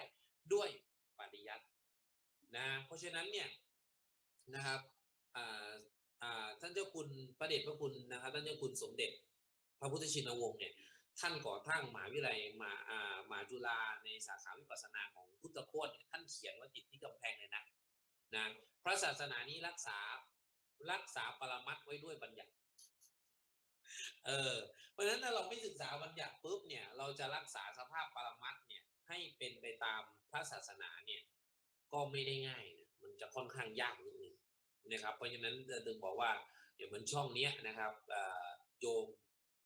ด้วยปริยัตินะเพราะฉะนั้นเนี่ยนะครับท่านเจ้าคุณพระเดชพระคุณนะครับท่านเจ้าคุณสมเด็จพระพุทธชินวงศ์เนี่ยท่านก่อตั้งมหาวิทยาลัยมหาจุฬาในสาขาวิปัสสนาของพุทธโคตเนี่ยท่านเขียนว่าติดที่กำแพงเลยนะพระศาสนานี้รักษาปรมัตถ์ไว้ด้วยบัญญัติเพราะฉะนั้นถ้าเราไม่ศึกษาบัญญัติปุ๊บเนี่ยเราจะรักษาสภาพปรมัตถ์เนี่ยให้เป็นไปตามพระศาสนาเนี่ยก็ไม่ได้ง่ายนะมันจะค่อนข้างยากนิดนึงนะครับเพราะฉะนั้นจะถึงบอกว่าอย่างเหมือนช่องนี้นะครับโยม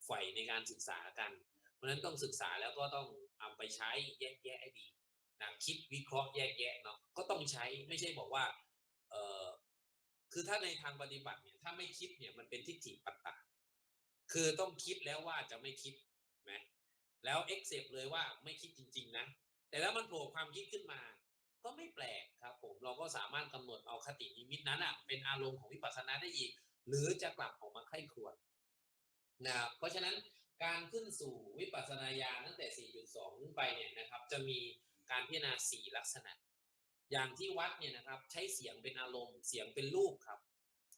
ใฝ่ในการศึกษากันเพราะฉะนั้นต้องศึกษาแล้วก็ต้องเอาไปใช้แยกแยะให้ดีนะคิดวิเคราะห์แยกแยะเนาะก็ต้องใช้ไม่ใช่บอกว่าเอ่อคือถ้าในทางปฏิบัติเนี่ยถ้าไม่คิดเนี่ยมันเป็นทิฏฐิปัตตะคือต้องคิดแล้วว่าจะไม่คิดไหมแล้ว accept เลยว่าไม่คิดจริงๆนะแต่แล้วมันโผล่ความคิดขึ้นมาก็ไม่แปลกครับผมเราก็สามารถกำหนดเอาคตินิมิตนั้นเป็นอารมณ์ของวิปัสสนาได้อีกหรือจะกลับออกมาไข้ครวญนะครับเพราะฉะนั้นการขึ้นสู่วิปัสสนาญาณตั้งแต่ 4.2 ขึ้นไปเนี่ยนะครับจะมีการพิจารณา4ลักษณะอย่างที่วัดเนี่ยนะครับใช้เสียงเป็นอารมณ์เสียงเป็นรูปครับ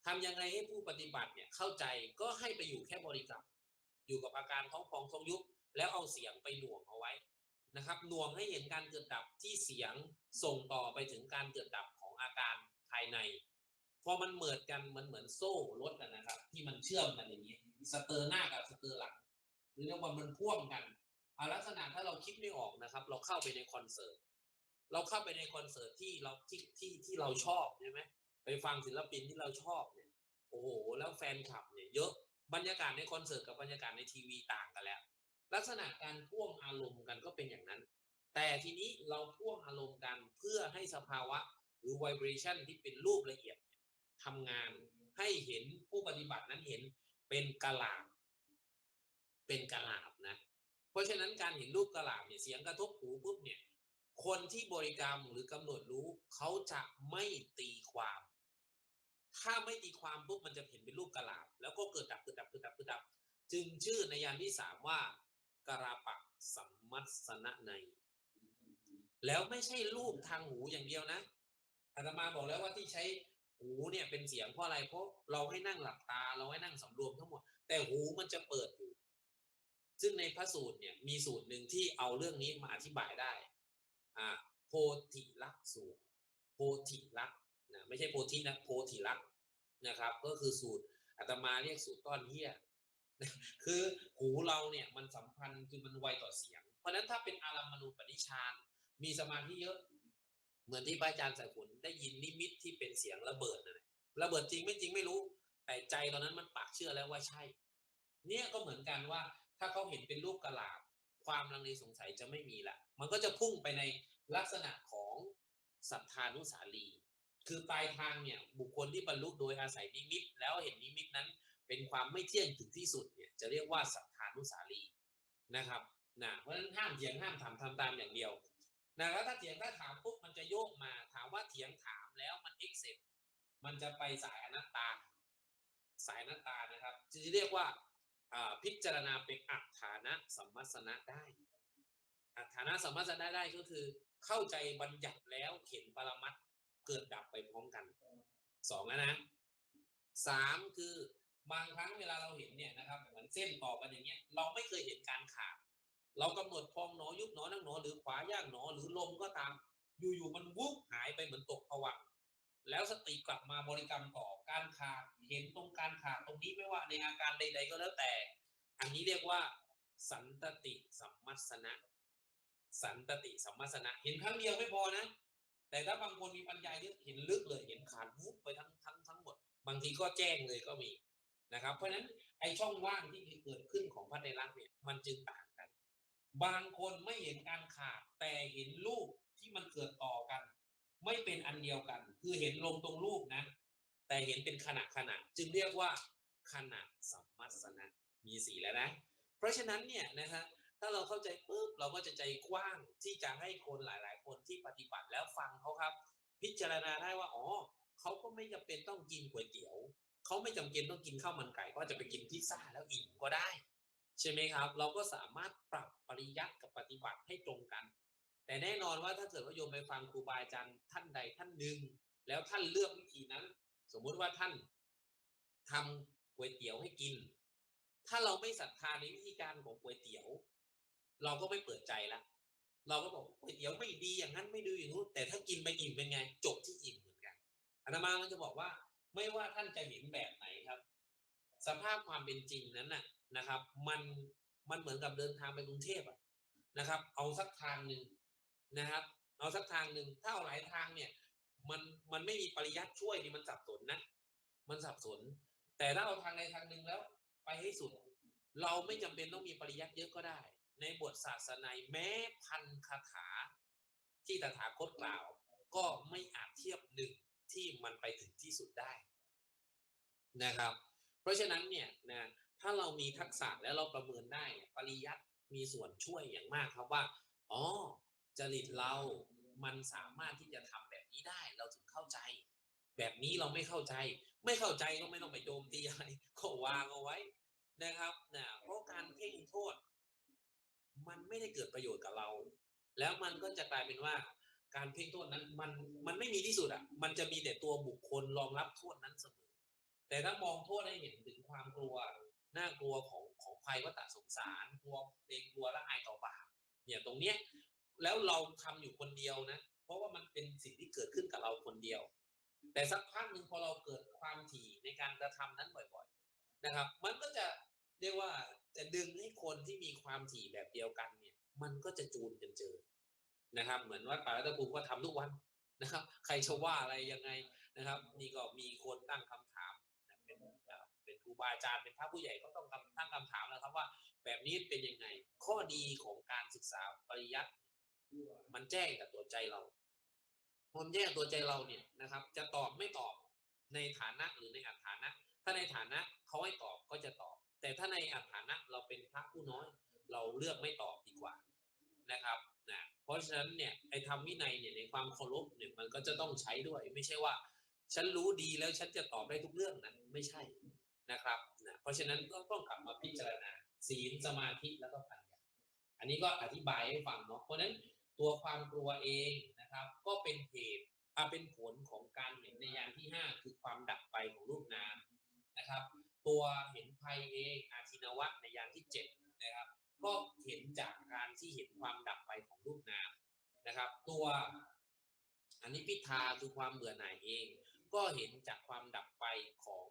ทำยังไงให้ผู้ปฏิบัติเนี่ยเข้าใจก็ให้ไปอยู่แค่บริกรรมอยู่กับอาการท้องพองท้องยุบแล้วเอาเสียงไปหน่วงเอาไว้นะครับหน่วงให้เห็นการเกิดดับที่เสียงส่งต่อไปถึงการเกิดดับของอาการภายในพอมันเหมือนกันมันเหมือนโซ่รถกันนะครับที่มันเชื่อมกันอย่างนี้สเตอร์หน้ากับสเตอร์หลังหรือเรียกว่ามันพ่วงกันลักษณะถ้าเราคิดไม่ออกนะครับเราเข้าไปในคอนเสิร์ตที่เราชอบใช่ไหมไปฟังศิลปินที่เราชอบเนี่ยโอ้โหแล้วแฟนคลับเนี่ยเยอะบรรยากาศในคอนเสิร์ตกับบรรยากาศในทีวีต่างกันแล้วลักษณะการพ่วงอารมณ์กันก็เป็นอย่างนั้นแต่ทีนี้เราพ่วงอารมณ์กันเพื่อให้สภาวะหรือ vibration ที่เป็นรูปละเอียดทำงานให้เห็นผู้ปฏิบัตินั้นเห็นเป็นกะลาบนะเพราะฉะนั้นการเห็นรูปกะลาบเนี่ยเสียงกระทบหูปุ๊บเนี่ยคนที่บริกรรมหรือกำหนดรู้เขาจะไม่ตีความถ้าไม่ตีความปุ๊บมันจะเห็นเป็นรูปกะลาบแล้วก็เกิดดับจึงชื่อในยานที่3ว่ากราปะสัมมัสสนะในแล้วไม่ใช่รูปทางหูอย่างเดียวนะอาตมาบอกแล้วว่าที่ใช้หูเนี่ยเป็นเสียงเพราะอะไรเพราะเราให้นั่งหลับตาเราให้นั่งสำรวมทั้งหมดแต่หูมันจะเปิดอยู่ซึ่งในพระสูตรเนี่ยมีสูตรหนึ่งที่เอาเรื่องนี้มาอธิบายได้โพธิลักษณ์สูตรโพธิลักษณ์นะไม่ใช่โพธินะโพธิลักษณ์นะครับก็คือสูตรอาตมาเรียกสูตรต้อนเหี้ยคือหูเราเนี่ยมันสัมพันธ์คือมันไวต่อเสียงเพราะฉะนั้นถ้าเป็นอารัมมณูปนิชฌานมีสมาธิเยอะเหมือนที่พระอาจารย์สายฝนได้ยินนิมิตที่เป็นเสียงระเบิดนะระเบิดจริงไม่จริงไม่รู้แต่ใจตอนนั้นมันปากเชื่อแล้วว่าใช่เนี่ยก็เหมือนกันว่าถ้าเขาเห็นเป็นรูปกะลาบความลังเลสงสัยจะไม่มีละมันก็จะพุ่งไปในลักษณะของสัทธานุสาลีคือปลายทางเนี่ยบุคคลที่บรรลุโดยอาศัยนิมิตแล้วเห็นนิมิตนั้นเป็นความไม่เที่ยงถึงที่สุดเนี่ยจะเรียกว่าสัทธานุสาลีนะครับนะเพราะฉะนั้นห้ามเถียงห้ามถามทำตามอย่างเดียวนะแล้วถ้าเถียงถ้าถามปุ๊บมันจะโยกมาถามว่าเถียงถามแล้วมันเอ็กเซปมันจะไปสายอนัตตานะครับจะเรียกว่าพิจารณาเป็นอัฏฐานะสัมมัสนะได้อัฏฐานะสัมมัสนะได้ก็คือเข้าใจบัญญัติแล้วเห็นปรมัตถ์เกิดดับไปพร้อมกัน2แล้วนะ3คือบางครั้งเวลาเราเห็นเนี่ยนะครับเหมือนเส้นต่อกันอย่างเงี้ยเราไม่เคยเห็นการขาดเรากำหนดพองหนอยุบหนอนั่งหนอหรือขวาย่างหนอหรือลมก็ตามอยู่ๆมันวุบหายไปเหมือนตกผวังค์แล้วสติกลับมาบริกรรมต่อการขาดเห็นตรงการขาดตรงนี้ไม่ว่าในอาการใดๆก็แล้วแต่อันนี้เรียกว่าสันตติสัมมัสนะเห็นครั้งเดียวไม่พอนะแต่ถ้าบางคนมีปัญญาเยอะเห็นลึกเลยเห็นขาดวุบไปทั้งหมดบางทีก็แจ้งเลยก็มีนะครับเพราะฉะนั้นไอ้ช่องว่างที่เกิดขึ้นของพระไตรลักษณ์เนี่ยมันจึงต่างกันบางคนไม่เห็นการขาดแต่เห็นรูปที่มันเกิดต่อกันไม่เป็นอันเดียวกันคือเห็นลงตรงรูปนะแต่เห็นเป็นขณะจึงเรียกว่าขณะสัมมัสนะมี4แล้วนะเพราะฉะนั้นเนี่ยนะฮะถ้าเราเข้าใจปุ๊บเราก็จะใจกว้างที่จะให้คนหลายๆคนที่ปฏิบัติแล้วฟังเขาครับพิจารณาได้ว่าอ๋อเขาก็ไม่จำเป็นต้องกินก๋วยเตี๋ยวเขาไม่จำเป็นต้องกินข้าวมันไก่ก็จะไปกินพิซซ่าแล้วอิ่มก็ได้ใช่ไหมครับเราก็สามารถปรับปริยัติกับปฏิบัติให้ตรงกันแต่แน่นอนว่าถ้าเกิดว่าโยมไปฟังครูบาอาจารย์ท่านใดท่านหนึ่งแล้วท่านเลือกวิธีนั้นสมมุติว่าท่านทำก๋วยเตี๋ยวให้กินถ้าเราไม่ศรัทธาในวิธีการของก๋วยเตี๋ยวเราก็ไม่เปิดใจละเราก็บอกก๋วยเตี๋ยวไม่ดีอย่างนั้นไม่ดีอย่างนู้นแต่ถ้ากินไปอิ่มเป็นไงจบที่อิ่มเหมือนกันอาตมาก็จะบอกว่าไม่ว่าท่านจะเห็นแบบไหนครับสภาพความเป็นจริงนั้นนะครับมันเหมือนกับเดินทางไปกรุงเทพนะครับเอาสักทางหนึ่งนะครับเอาสักทางหนึ่งถ้าเอาหลายทางเนี่ยมันไม่มีปริยัติช่วยนี่มันสับสนนะมันสับสนแต่ถ้าเอาทางใดทางหนึ่งแล้วไปให้สุด เราไม่จำเป็นต้องมีปริยัติเยอะก็ได้ ในบทศาสนัยแม้พันคาถาที่ตถาคตกล่าวก็ไม่อาจเทียบหนึ่งที่มันไปถึงที่สุดได้นะครับเพราะฉะนั้นเนี่ยนะถ้าเรามีทักษะแล้วเราประเมินได้ปริยัติมีส่วนช่วยอย่างมากครับว่าอ๋อจริตเรามันสามารถที่จะทำแบบนี้ได้เราถึงเข้าใจแบบนี้เราไม่เข้าใจไม่เข้าใจก็ไม่ต้องไปโจมตีอะไรก็วางเอาไว้นะครับนะเพราะการเพ่งโทษมันไม่ได้เกิดประโยชน์กับเราแล้วมันก็จะกลายเป็นว่าการเพ่งโทษนั้นมันไม่มีที่สุดอ่ะมันจะมีแต่ตัวบุคคลรองรับโทษนั้นเสมอแต่ถ้ามองโทษให้เห็นถึงความกลัวน่ากลัวของภัยวัฏสงสารกลัวเองกลัวละอายต่อบาปเนี่ยตรงเนี้ยแล้วเราทำอยู่คนเดียวนะเพราะว่ามันเป็นสิ่งที่เกิดขึ้นกับเราคนเดียวแต่สักพักหนึ่งพอเราเกิดความถี่ในการกระทำนั้นบ่อยๆนะครับมันก็จะเรียกว่าจะดึงให้คนที่มีความถี่แบบเดียวกันเนี่ยมันก็จะจูนกันเจอนะครับเหมือนวัดป่ารัตนภูมิก็ทำทุกวันนะครับใครจะว่าอะไรยังไงนะครับนี่ก็มีคนตั้งคำถามเป็นครูบาอาจารย์เป็นพระผู้ใหญ่ก็ต้องตั้งคำถามแล้วครับว่าแบบนี้เป็นยังไงข้อดีของการศึกษาปริยัติมันแจ้งกับตัวใจเราความแจ้งตัวใจเราเนี่ยนะครับจะตอบไม่ตอบในฐานะหรือในอัตฐานะถ้าในฐานะเขาให้ตอบก็จะตอบแต่ถ้าในอัตฐานะเราเป็นพระผู้น้อยเราเลือกไม่ตอบดีกว่านะครับนะเพราะฉะนั้นเนี่ยไอ้ธรรมวินัยเนี่ยในความเคารพเนี่ยมันก็จะต้องใช้ด้วยไม่ใช่ว่าฉันรู้ดีแล้วฉันจะตอบได้ทุกเรื่องนะไม่ใช่นะครับนะเพราะฉะนั้นก็ต้องกลับมาพิจารณาศีลสมาธิแล้วก็ปัญญาอันนี้ก็อธิบายให้ฟังเนาะเพราะฉะนั้นตัวความกลัวเองนะครับก็เป็นเหตุเป็นผลของการเห็นในยานที่5คือความดับไปของรูปนามนะครับตัวเห็นภัยเองอาทินวัตในยานที่7นะครับก็เห็นจากการที่เห็นความดับไปของรูปนามนะครับตัวอันนี้พิทาคือความเบื่อหน่ายเองก็เห็นจากความดับไปของ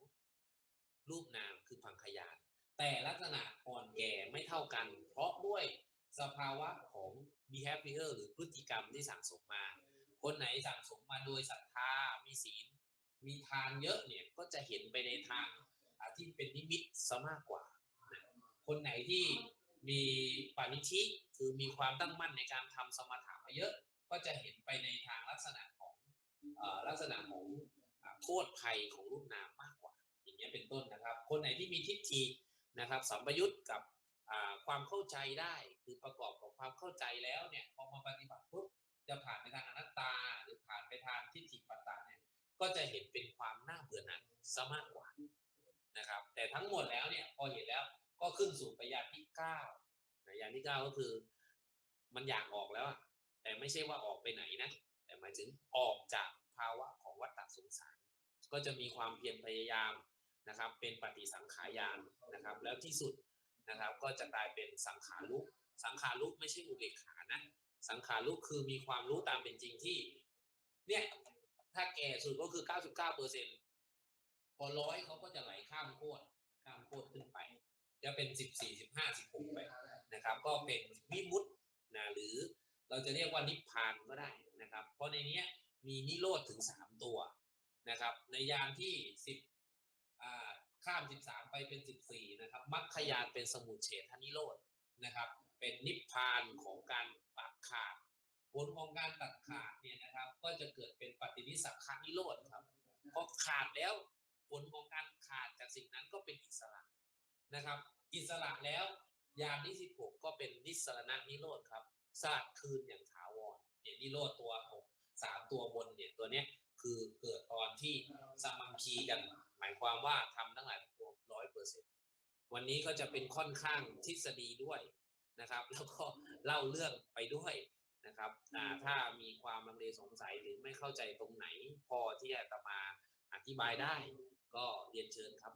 รูปนามคือพังคยานแต่ลักษณะอ่อนแก่ไม่เท่ากันเพราะด้วยสภาวะของ behavior หรือพฤติกรรมที่สั่งสมมาคนไหนสั่งสมมาโดยศรัทธามีศีลมีทานเยอะเนี่ยก็จะเห็นไปในทางที่เป็นนิมิตซะมากกว่าคนไหนที่มีปานิธิคือมีความตั้งมั่นในการทำสมถะมาเยอะก็จะเห็นไปในทางลักษณะของโทษภัยของรูปนามมากกว่าอย่างเงี้ยเป็นต้นนะครับคนไหนที่มีทิฏฐินะครับสัมปยุตกับความเข้าใจได้คือประกอบกับความเข้าใจแล้วเนี่ยพอมาปฏิบัติปุ๊บจะผ่านไปทางอนัตตาหรือผ่านไปทางทิฏฐิปัตตาเนี่ยก็จะเห็นเป็นความน่าเบื่อหน่ายซะมากกว่านะครับแต่ทั้งหมดแล้วเนี่ยพอเห็นแล้วก็ขึ้นสู่ปัญญาที่9ยานที่9ก็คือมันอยากออกแล้วแต่ไม่ใช่ว่าออกไปไหนนะแต่หมายถึงออกจากภาวะของวัฏฏะสงสารก็จะมีความเพียรพยายามนะครับเป็นปฏิสังขายานนะครับแล้วที่สุดนะครับก็จะกลายเป็นสังขารุสังขารุไม่ใช่อุเบกขานะสังขารุคือมีความรู้ตามเป็นจริงที่เนี่ยถ้าแก่สุดก็คือ99%พอ100เขาก็จะไหลข้ามโคตรขึ้นไปจะเป็น14 15 16ไปนะครับก็เป็นวิมุตตินะหรือเราจะเรียกว่านิพพานก็ได้นะครับเพราะในนี้มีนิโรธถึง3ตัวนะครับในยานที่10ข้าม13ไปเป็น14นะครับมรรคยานเป็นสมุจเฉทนิโรธนะครับเป็นนิพพานของการตัดขาดผลของการตัดขาดเนี่ยนะครับก็จะเกิดเป็นปฏินิสสักขานิโรธครับพอขาดแล้วผลของการขาดจากสิ่งนั้นก็เป็นอิสระนะครับอิสระแล้วยานที่16ก็เป็นนิสรณนิโรธครับสลัดคืนอย่างถาวรเนี่ยนิโรธตัว3ตัวบนเนี่ยตัวเนี้ยคือเกิดตอนที่สมังคีกันหมายความว่าทำทั้งหลายทั้งปวง100%วันนี้ก็จะเป็นค่อนข้างทฤษฎีด้วยนะครับแล้วก็เล่าเรื่องไปด้วยนะครับถ้ามีความลังเลสงสัยหรือไม่เข้าใจตรงไหนพอที่จะมาอธิบายได้ก็เรียนเชิญครับ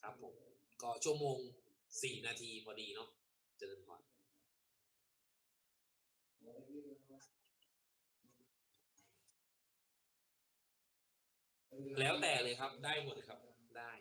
ครับผมก็ชั่วโมง4 นาทีพอดีเนาะเจริญพรแล้วแต่เลยครับได้หมดครับได้